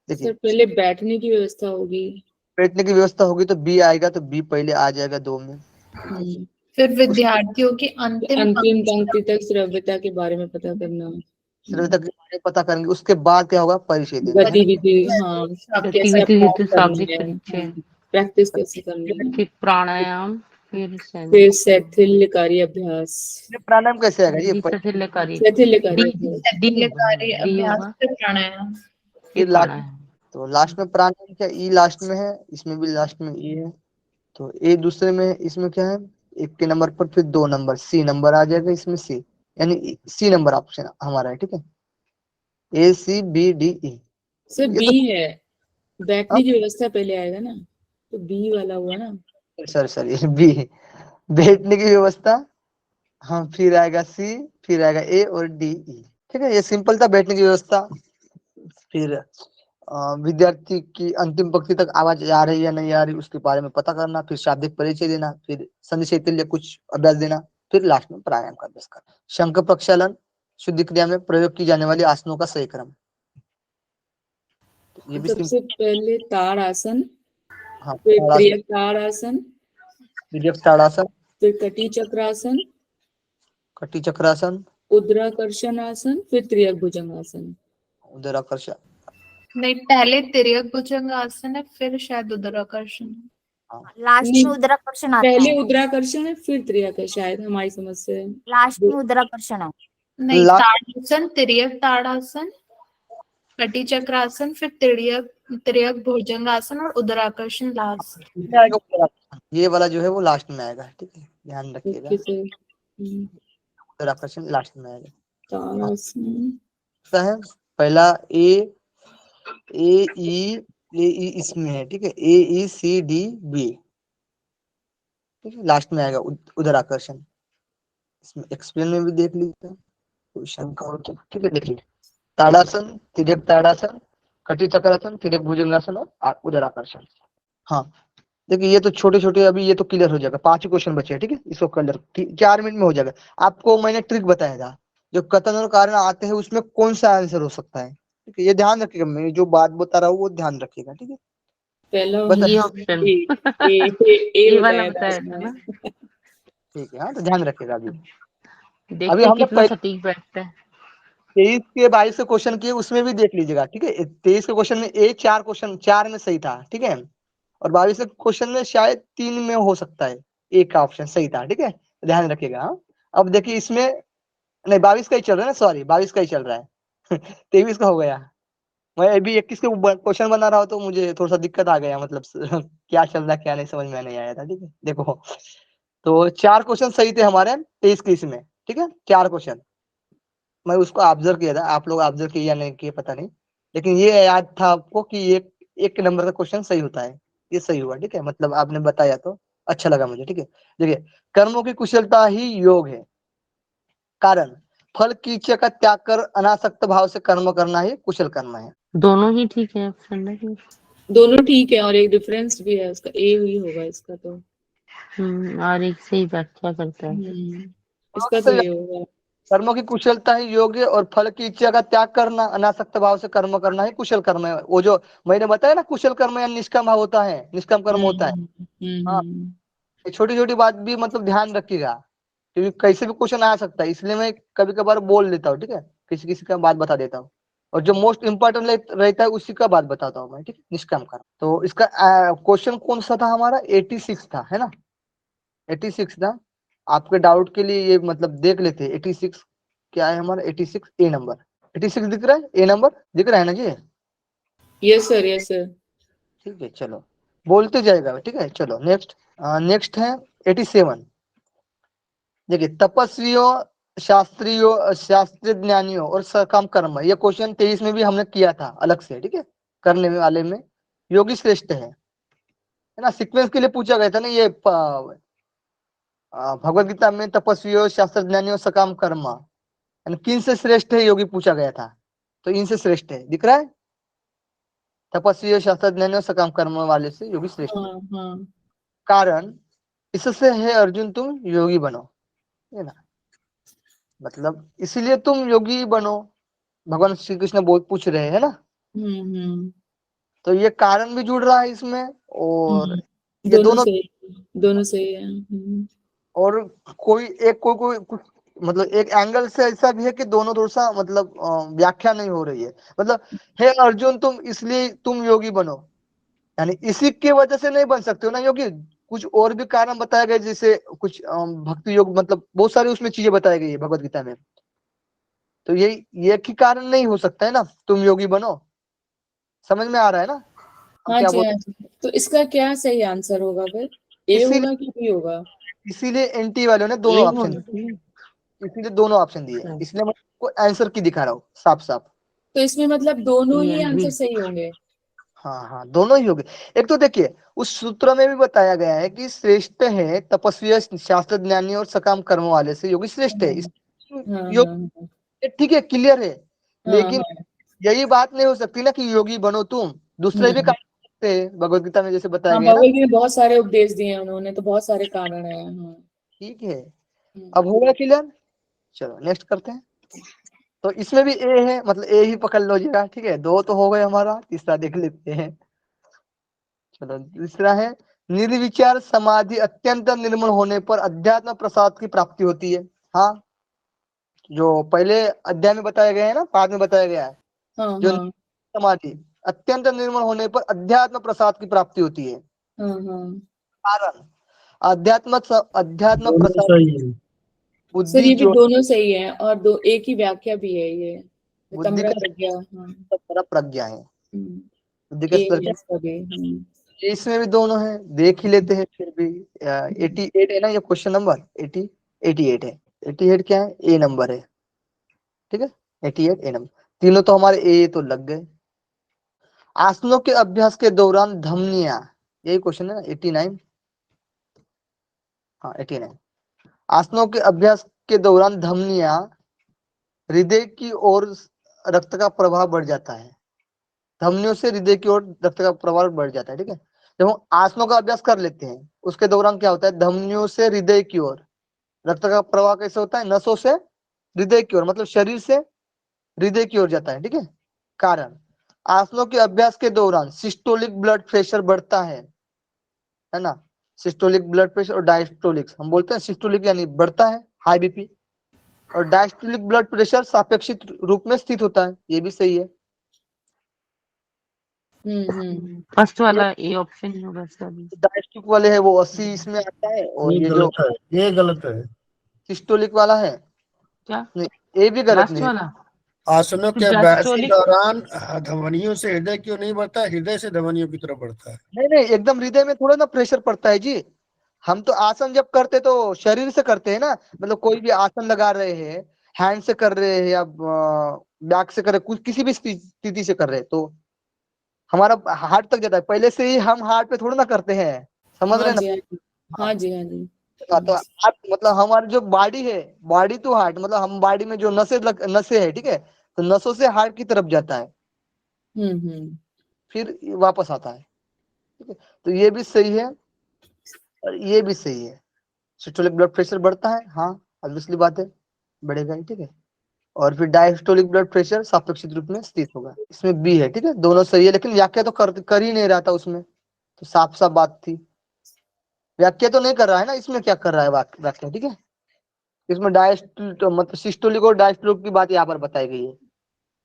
Speaker 1: देखिए,
Speaker 2: पहले बैठने की व्यवस्था होगी।
Speaker 1: बैठने की व्यवस्था होगी तो बी आएगा, तो बी पहले आ जाएगा 2 में।
Speaker 4: फिर विद्यार्थियों की अंतिम
Speaker 2: अंतिम पंक्ति तक श्रव्यता के बारे में पता करना,
Speaker 1: सर्वता के बारे में पता करेंगे, उसके बाद क्या होगा, परिचय देना है ना।
Speaker 2: गतिविधि, हाँ कैसे
Speaker 5: गतिविधि
Speaker 2: अभ्यास
Speaker 5: तो
Speaker 2: करना
Speaker 5: शाब्दिक
Speaker 2: है,
Speaker 5: परिचय,
Speaker 2: प्रैक्टिस कैसे करनी है,
Speaker 5: फिर प्राणायाम, फिर
Speaker 2: फिर शैथिल्यकारी अभ्यास,
Speaker 1: ये प्राणायाम कैसे आएगा ये
Speaker 5: शैथिल्यकारी,
Speaker 2: शैथिल्यकारी
Speaker 5: डी
Speaker 2: अभ्यास,
Speaker 5: डी होगा,
Speaker 4: कार्य
Speaker 5: डी
Speaker 4: अभ्यास
Speaker 5: होगा,
Speaker 4: से प्राणायाम।
Speaker 5: फिर
Speaker 1: फिर लास्ट,
Speaker 5: प्राणायाम।
Speaker 1: तो लास्ट में प्राणायाम क्या, ई लास्ट में है, इसमें भी लास्ट में ई है, तो ए दूसरे में, इसमें क्या है, 1 के नंबर पर फिर 2 नंबर, सी नंबर आ जाएगा इसमें, सी यानी सी नंबर ऑप्शन हमारा है, ठीक है, A C B D E.
Speaker 2: Sir
Speaker 1: ये
Speaker 2: बी
Speaker 1: तो
Speaker 2: है, बैठने की व्यवस्था पहले आएगा ना, तो बी वाला हुआ ना।
Speaker 1: सर ये बी, बैठने की व्यवस्था, हाँ, फिर आएगा सी, फिर आएगा ए और डी ई, ठीक है, ये सिंपल था बैठने की व्यवस्था। फिर विद्यार्थी की अंतिम पंक्ति तक आवाज आ रही है नहीं आ रही, उसके बारे में पता करना, फिर शाब्दिक परिचय देना, फिर संधि शैथिल्य कुछ अभ्यास देना, फिर लास्ट में प्राणायाम का अभ्यास करना। शंख प्रक्षालन शुद्धि क्रिया में प्रयोग की जाने वाली आसनों का सही क्रम, ये भी
Speaker 2: सबसे पहले ताड़ आसन,
Speaker 1: हाँ,
Speaker 2: फिर त्रियक ताड़ आसन,
Speaker 1: ताड़ासन,
Speaker 2: फिर कटी चक्रासन,
Speaker 1: कटी चक्रासन,
Speaker 2: उद्राकर्षण आसन, फिर त्रियक भुजंगासन।
Speaker 1: उदराकर्षण,
Speaker 4: नहीं, पहले तिर्यक भुजंग आसन है, फिर शायद उदराकर्षण।
Speaker 9: लास्ट
Speaker 2: नहीं,
Speaker 9: में उदराकर्षण आता
Speaker 2: पहले
Speaker 9: है,
Speaker 2: उद्राकर्षण है फिर त्रियक है, शायद हमारी समझ से।
Speaker 9: लास्ट में उदराकर्षण है।
Speaker 4: नहीं,
Speaker 1: ला-
Speaker 4: ताड़ासन, तिर्यक ताड़ासन, कटी चक्रासन, फिर तिर्यक भुजंगासन और उदराकर्षण लास्ट।
Speaker 1: ये वाला जो है वो लास्ट में आएगा, ठीक है, ध्यान रखिएगा,
Speaker 2: ओके सर।
Speaker 1: उदराकर्षण लास्ट में आएगा।
Speaker 2: ताड़ासन,
Speaker 1: है पहला ए ई इसमें है, ठीक है, ए ई सी डी बी, ठीक है, लास्ट में आएगा उदराकर्षण। इसमें एक्सप्लेन में भी देख लीजिए, कोई शंका हो तो, ठीक है, देख लीजिए, ताड़ासन, तिर्यक ताड़ासन, कटी चक्रासन, तिर्यक भुजंगासन और उदराकर्षण। हाँ, देखिए ये तो छोटे छोटे, अभी ये तो क्लियर हो जाएगा, 5 क्वेश्चन बचे हैं, ठीक है, इसको क्लियर 4 मिनट में हो जाएगा। आपको मैंने ट्रिक बताया था, जो कथन और कारण आते हैं उसमें कौन सा आंसर हो सकता है, ठीक है, ये ध्यान रखिएगा, मैं जो बात बता रहा हूँ वो ध्यान रखिएगा, ठीक है।
Speaker 2: पहला
Speaker 5: ये ऑप्शन
Speaker 2: ए
Speaker 5: वाला
Speaker 2: बताया
Speaker 5: बताया था ना,
Speaker 1: ठीक है, हाँ, तो ध्यान रखिएगा। अभी
Speaker 5: देखते हैं
Speaker 1: हम लोग
Speaker 5: कितना सटीक बैठता है।
Speaker 1: 23 के 22 के क्वेश्चन किए, उसमें भी देख लीजिएगा, ठीक है, 23 के क्वेश्चन में 4 क्वेश्चन 4 में सही था, ठीक है, और 22 के क्वेश्चन में शायद 3 में हो सकता है एक का ऑप्शन सही था, ठीक है, ध्यान रखिएगा। हाँ, अब देखिए इसमें, नहीं 22 का ही चल रहा है ना, सॉरी 22 का ही चल रहा है 23 का हो गया, मैं अभी 21 के क्वेश्चन बना रहा हूँ, तो मुझे थोड़ा सा दिक्कत आ गया, मतलब क्या चल रहा है क्या नहीं समझ में नहीं आया था, ठीक है। देखो, तो 4 क्वेश्चन सही थे हमारे 23 के इसमें, ठीक है, 4 क्वेश्चन मैं उसको ऑब्जर्व किया था, आप लोग ऑब्जर्व किए या नहीं किए पता नहीं, लेकिन ये याद था आपको कि 1 नंबर का क्वेश्चन सही होता है। ये सही हुआ, ठीक है, मतलब आपने बताया तो अच्छा लगा मुझे, ठीक है। देखिए, कर्मों की कुशलता ही योग है, कारण फल की इच्छा का त्याग कर अनासक्त भाव से कर्म करना ही कुशल कर्म है।
Speaker 5: दोनों ही ठीक है ऑप्शन में।
Speaker 2: दोनों ठीक है और एक डिफरेंस भी है उसका, ए ही होगा इसका तो।
Speaker 5: और एक से ही व्याख्या करता है।
Speaker 2: इसका तो ये होगा।
Speaker 1: कर्मों की कुशलता ही योग्य और फल की इच्छा का त्याग करना अनासक्त भाव से कर्म करना ही कुशल कर्म है। वो जो मैंने बताया ना, कुशल कर्म या निष्काम भाव होता है, निष्काम कर्म होता है। हाँ, छोटी छोटी बात भी मतलब ध्यान रखिएगा, क्योंकि कैसे भी क्वेश्चन आ सकता है, इसलिए मैं कभी कभार बोल देता हूँ, ठीक है, किसी किसी का बात बता देता हूँ, और जो मोस्ट इम्पोर्टेंट रहता है उसी का बात बताता हूँ मैं, ठीक है, निष्काम कर्म। तो इसका क्वेश्चन कौन सा था हमारा? 86 था, है ना, 86 था। आपके डाउट के लिए ये मतलब देख लेते हैं 86 क्या है हमारा। 86 ए नंबर, 86 दिख रहा है, ए नंबर दिख रहा है ना जी?
Speaker 2: Yes sir, yes sir.
Speaker 1: ठीक है, चलो बोलते जाएगा, ठीक है। चलो नेक्स्ट, नेक्स्ट है 87। देखिए, तपस्वियों, शास्त्रियों, शास्त्रीय ज्ञानियों और सकाम कर्म, ये क्वेश्चन 23 में भी हमने किया था अलग से, ठीक है, करने में वाले में योगी श्रेष्ठ है ना, सीक्वेंस के लिए पूछा गया था ना ये भगवत गीता में, तपस्वियों, शास्त्र ज्ञानियों, सकाम कर्म, किन से श्रेष्ठ है योगी पूछा गया था, तो इनसे श्रेष्ठ है, दिख रहा है, तपस्वियों, शास्त्र ज्ञानियों, सकाम कर्म वाले से योगी श्रेष्ठ है। कारण इससे है अर्जुन तुम योगी बनो, है ना, मतलब इसीलिए तुम योगी बनो, भगवान श्री कृष्ण बहुत पूछ रहे हैं ना। तो ये कारण भी जुड़ रहा है इसमें, और ये दोनों
Speaker 2: सही है।
Speaker 1: और कोई एक कोई कुछ मतलब एक एंगल से ऐसा भी है कि दोनों दोषा मतलब व्याख्या नहीं हो रही है, मतलब हे अर्जुन तुम इसलिए तुम योगी बनो, यानी इसी की वजह से नहीं बन सकते हो ना योगी, कुछ और भी कारण बताया गया, जैसे कुछ भक्ति योग, मतलब बहुत सारी उसमें चीजें बताई गई है भगवत गीता में। तो ये एक ही कारण नहीं हो सकता है ना तुम योगी बनो, समझ में आ रहा है ना हम
Speaker 2: हाँ
Speaker 1: क्या
Speaker 2: जी,
Speaker 1: बोल।
Speaker 2: हाँ जी। तो इसका क्या सही आंसर होगा फिर? ए होगा कि बी होगा?
Speaker 1: इसीलिए एनटी वालों ने दोनों ऑप्शन, इसीलिए दोनों ऑप्शन दिए, इसलिए मैं आपको आंसर की दिखा रहा हूँ साफ साफ।
Speaker 2: तो इसमें मतलब दोनों ही आंसर सही होंगे?
Speaker 1: हाँ हाँ, दोनों ही होंगे। एक तो देखिए, उस सूत्र में भी बताया गया है कि श्रेष्ठ है तपस्वी, शास्त्र ज्ञानी और सकाम कर्म वाले से योगी श्रेष्ठ है। योग ठीक है, क्लियर है, लेकिन यही बात नहीं हो सकती ना कि योगी बनो तुम, दूसरे भी काम सकते हैं भगवत गीता में जैसे बताया गया ना।
Speaker 2: भगवत गीता में बहुत सारे उपदेश दिए हैं उन्होंने, तो बहुत सारे कारण है।
Speaker 1: ठीक है, अब हो गया क्लियर। चलो नेक्स्ट करते हैं। तो इसमें भी ए है, मतलब ए ही पकड़ लो जरा, ठीक है, 2 तो हो गए हमारा, तीसरा देख लेते हैं। चलो तीसरा है, निर्विचार समाधि अत्यंत निर्मल होने पर अध्यात्म प्रसाद की प्राप्ति होती है। हाँ, जो पहले अध्याय में बताया गया है ना, बाद में बताया गया है, जो समाधि अत्यंत निर्मल होने पर अध्यात्म प्रसाद की प्राप्ति होती है। कारण अध्यात्म प्रसाद
Speaker 2: सर ये भी
Speaker 1: बुद्धि
Speaker 2: दोनों सही है, और दो एक ही व्याख्या भी है ये,
Speaker 1: बुद्धि
Speaker 2: तमरा
Speaker 1: का प्रज्ञा है, बुद्धि का
Speaker 2: ए
Speaker 1: स्तर। इसमें भी दोनों है, देख ही लेते हैं फिर भी। 88 है ना ये क्वेश्चन नंबर, 88 है। 88 क्या है? ए नंबर है, ठीक है, 88 ए नंबर। तीनों तो हमारे ए तो लग गए। आसनों के अभ्यास के दौरान धमनियां, यही क्वेश्चन है 89। हाँ 89। आसनों के अभ्यास के दौरान धमनियां, हृदय की ओर रक्त का प्रवाह बढ़ जाता है, धमनियों से हृदय की ओर रक्त का प्रवाह बढ़ जाता है, ठीक है। जब हम आसनों का अभ्यास कर लेते हैं उसके दौरान क्या होता है, धमनियों से हृदय की ओर रक्त का प्रवाह कैसे होता है, नसों से हृदय की ओर, मतलब शरीर से हृदय की ओर जाता है, ठीक है। कारण आसनों के अभ्यास के दौरान सिस्टोलिक ब्लड प्रेशर बढ़ता है ना, सिस्टोलिक ब्लड प्रेशर और डायस्टोलिक, हम बोलते हैं सिस्टोलिक यानी बढ़ता है हाई बीपी, और डायस्टोलिक ब्लड प्रेशर सापेक्षिक रूप में स्थित होता है, ये भी सही है।
Speaker 5: फर्स्ट वाला ए ऑप्शन ही होगा सर।
Speaker 1: डायस्टोलिक वाले है वो 80 इसमें आता है, और ये जो
Speaker 3: ये गलत है,
Speaker 1: सिस्टोलिक वाला है
Speaker 5: क्या,
Speaker 1: नहीं, ये भी गलत
Speaker 5: लास्ट
Speaker 1: नहीं।
Speaker 5: वाला
Speaker 3: आसनों के अभ्यास के दौरान धमनियों से हृदय की ओर नहीं बढ़ता, हृदय से धमनियों की तरफ बढ़ता है।
Speaker 1: नहीं नहीं, एकदम हृदय में थोड़ा ना प्रेशर पड़ता है जी, हम तो आसन जब करते तो शरीर से करते हैं ना, मतलब कोई भी आसन लगा रहे हैं, हैंड से कर रहे हैं या बैक से कर रहे, कुछ किसी भी स्थिति से कर रहे हैं, तो हमारा हार्ट तक जाता है, पहले से ही हम हार्ट पे थोड़ा ना करते हैं, समझ रहे
Speaker 2: हाँ
Speaker 1: हैं
Speaker 2: जी,
Speaker 1: ना।
Speaker 2: हाँ जी, हाँ जी।
Speaker 1: हाँ, तो हार्ट मतलब हमारी जो बॉडी है, बॉडी टू हार्ट मतलब हम बॉडी में जो नसें है, ठीक है, तो नसों से हार्ट की तरफ जाता है,
Speaker 2: हम्म।
Speaker 1: फिर वापस आता है, ठीक है। तो ये भी सही है और ये भी सही है। सिस्टोलिक ब्लड प्रेशर बढ़ता है, हाँ ऑब्वियसली बात है, बढ़ेगा ही, ठीक है। और फिर डायस्टोलिक ब्लड प्रेशर सापेक्षिक रूप में स्थित होगा, इसमें बी है, ठीक है, दोनों सही है, लेकिन व्याख्या तो कर ही नहीं रहा था उसमें, तो साफ साफ बात थी। व्याख्या तो नहीं कर रहा है ना, इसमें क्या कर रहा है व्याख्या, ठीक है। इसमें मतलब सिस्टोलिक और डायस्टोलिक की बात यहाँ पर बताई गई है,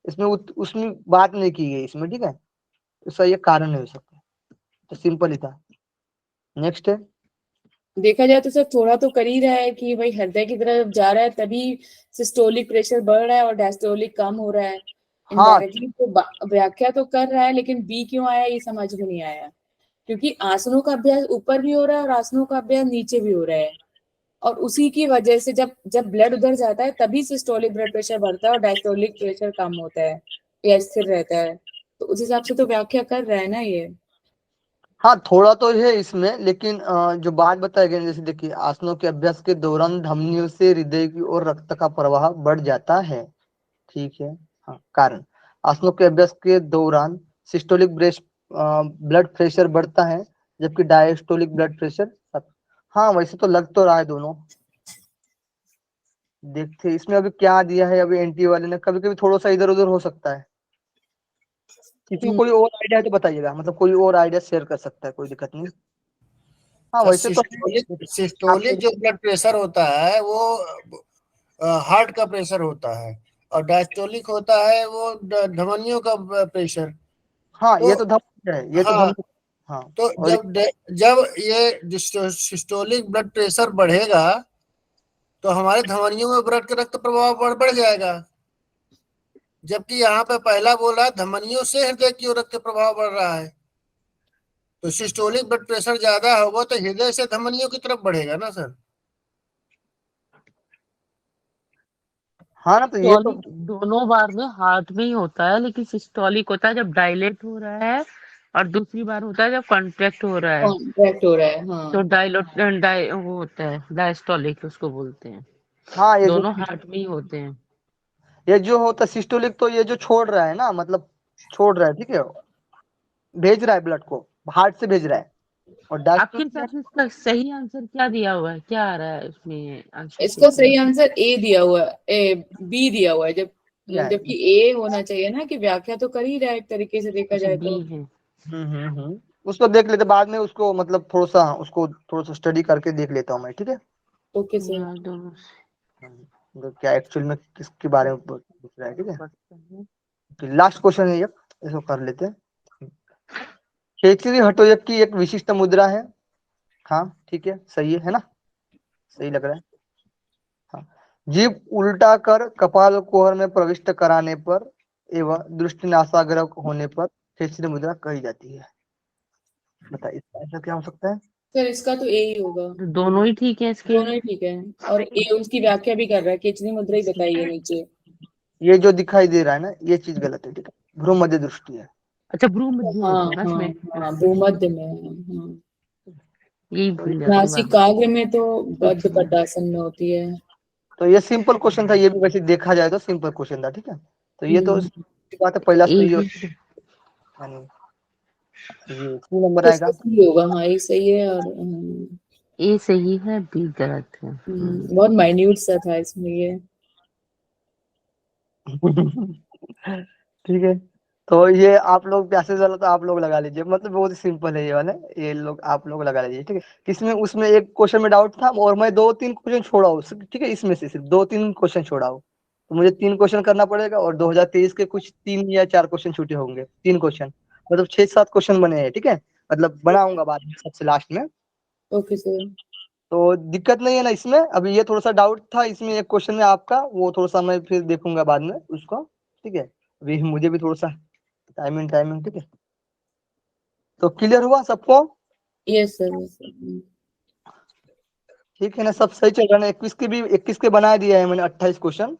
Speaker 1: इसमें उसमें बात नहीं की गई इसमें, ठीक है। इसका ये कारण नहीं हो सकता, तो सिंपल ही था। नेक्स्ट है,
Speaker 2: देखा जाए तो सर थोड़ा तो कर ही रहा है कि भाई हृदय की तरफ जा रहा है, तभी सिस्टोलिक प्रेशर बढ़ रहा है और डायस्टोलिक कम हो रहा है।
Speaker 1: हाँ
Speaker 2: इनडायरेक्टली तो व्याख्या तो कर रहा है, लेकिन बी क्यों आया ये समझ में नहीं आया, क्योंकि आसनों का अभ्यास ऊपर भी हो रहा है और आसनों का अभ्यास नीचे भी हो रहा है, और उसी की वजह से जब जब ब्लड उधर जाता है तभी सिस्टोलिक ब्लड प्रेशर बढ़ता है और डायस्टोलिक प्रेशर कम होता है या स्थिर रहता है। तो उस हिसाब से तो व्याख्या कर रहा है ना ये।
Speaker 1: हाँ, थोड़ा तो है इसमें, लेकिन जो बात बताई गई, जैसे देखिए, आसनों के अभ्यास के दौरान धमनियों से हृदय की ओर रक्त का प्रवाह बढ़ जाता है, ठीक है। हाँ, कारण आसनों के अभ्यास के दौरान सिस्टोलिक ब्लड प्रेशर बढ़ता है, जबकि डायस्टोलिक ब्लड प्रेशर, हाँ वैसे तो लग तो रहा है दोनों। देखते इसमें अभी क्या दिया है, अभी एनटी वाले ने, कभी कभी थोड़ा सा इधर उधर हो सकता है। किसी को कोई और आइडिया है तो बताइएगा, मतलब कोई और आइडिया शेयर कर सकता है, कोई दिक्कत नहीं। हाँ वैसे तो
Speaker 3: सिस्टोलिक जो ब्लड प्रेशर होता है वो हार्ट का प्रेशर होता है, और डायस्टोलिक होता है वो धमनियों का प्रेशर।
Speaker 1: हाँ
Speaker 3: तो
Speaker 1: ये तो धमनी है, ये तो
Speaker 3: हाँ,
Speaker 1: धमनी। हाँ
Speaker 3: तो
Speaker 1: और
Speaker 3: जब ये सिस्टोलिक ब्लड प्रेशर बढ़ेगा तो हमारे धमनियों में रक्त प्रवाह बढ़ जाएगा, जबकि यहाँ पे पहला बोला धमनियों से हृदय की ओर रक्त प्रवाह बढ़ रहा है। तो सिस्टोलिक ब्लड प्रेशर ज्यादा होगा तो हृदय से धमनियों की तरफ बढ़ेगा ना सर।
Speaker 1: हाँ ना, तो ये तो
Speaker 5: दोनों बार में हार्ट में ही होता है, लेकिन सिस्टोलिक होता है जब डायलेट हो रहा है और दूसरी बार होता है जब कॉन्ट्रैक्ट हो रहा है,
Speaker 2: कॉन्ट्रैक्ट हो रहा है, हाँ।
Speaker 5: तो वो होता है डायस्टोलिक, उसको बोलते हैं।
Speaker 1: हाँ, ये जो
Speaker 5: दोनों हार्ट में ही होते हैं।
Speaker 1: ये जो होता है सिस्टोलिक, तो ये जो छोड़ रहा है ना, मतलब छोड़ रहा है, ठीक है, भेज रहा है ब्लड को, हार्ट से भेज रहा है। और
Speaker 5: आपके हिसाब से इसका सही आंसर क्या दिया हुआ है, क्या आ रहा है उसमें आंसर?
Speaker 2: इसको सही आंसर ए दिया हुआ है, बी दिया हुआ है, जबकि ए होना चाहिए ना, कि व्याख्या तो कर ही रहा है एक तरीके से देखा जाए तो।
Speaker 5: बी है।
Speaker 1: उसको देख लेते बाद में, उसको मतलब थोड़ा सा स्टडी करके देख लेता हूँ मैं, ठीक है।
Speaker 2: Okay sir.
Speaker 5: यार दोनों
Speaker 1: तो क्या एक्चुअल में किसके बारे में पूछ रहा है, ठीक है।
Speaker 5: से।
Speaker 1: लास्ट क्वेश्चन है ये, इसको कर लेते हैं। खेचरी हटोयक की एक विशिष्ट मुद्रा है, हाँ ठीक है, सही है ना, सही लग रहा है। हाँ, जीभ उल्टा कर कपाल कुहर में प्रविष्ट कराने पर एवं दृष्टि नासाग्र होने पर खेचरी मुद्रा कही जाती है। बताइए इसका आंसर क्या हो सकता है।
Speaker 2: सर इसका तो ए ही होगा,
Speaker 5: दोनों ही ठीक है इसके।
Speaker 2: दोनों ही ठीक है, और ए उसकी व्याख्या भी कर रहा है, केचरी मुद्रा ही बताई है नीचे।
Speaker 1: ये जो दिखाई दे रहा है ना, ये चीज गलत है, ठीक है, भ्रू मध्य दृष्टि है।
Speaker 5: अच्छा, भ्रू मध्य
Speaker 2: हाँ
Speaker 5: होता है ना
Speaker 2: हाँ
Speaker 5: इसमें।
Speaker 2: हाँ, भूमध्य में है, हाँ।
Speaker 5: यही भूल जाती बार।
Speaker 2: नासिकाग्र में तो बद्ध पटासन में होती है।
Speaker 1: तो ये सिंपल क्वेश्चन था, ये भी वैसे देखा जाए तो सिंपल क्वेश्चन था, ठीक है। तो ये तो बात है, पहला सही हो, ये 2 नंबर
Speaker 2: तो
Speaker 1: आएगा।
Speaker 2: सही होगा, हाँ ये सही है, और
Speaker 5: ए सही है, बी गलत है।
Speaker 2: बहुत माइन्यूट सा था इसमें ये।
Speaker 1: ठीक है, तो ये आप लोग पैसेज वाला तो आप लोग लगा लीजिए, मतलब बहुत ही सिंपल है ये वाला, ये लोग आप लोग लगा लीजिए, ठीक है। इसमें उसमें एक क्वेश्चन में डाउट था और मैं 2-3 क्वेश्चन छोड़ा हूँ, ठीक है, इसमें से सिर्फ 2-3 क्वेश्चन छोड़ा हूँ, तो मुझे 3 क्वेश्चन करना पड़ेगा, और 2023 के कुछ 3 या 4 क्वेश्चन छूटे होंगे, 3 क्वेश्चन, मतलब 6-7 क्वेश्चन बने हैं, ठीक है, मतलब बनाऊंगा बाद में सबसे लास्ट में।
Speaker 2: Okay sir.
Speaker 1: तो दिक्कत नहीं है ना इसमें, अभी ये थोड़ा सा डाउट था इसमें एक क्वेश्चन में आपका, वो थोड़ा सा मैं फिर देखूंगा बाद में उसको, ठीक है, अभी मुझे भी थोड़ा सा टाइमिंग, ठीक है। तो क्लियर हुआ सबको।
Speaker 2: Yes sir.
Speaker 1: ठीक है ना, सब सही चल रहा है ना। 21 के बना दिया है मैंने, 28 क्वेश्चन,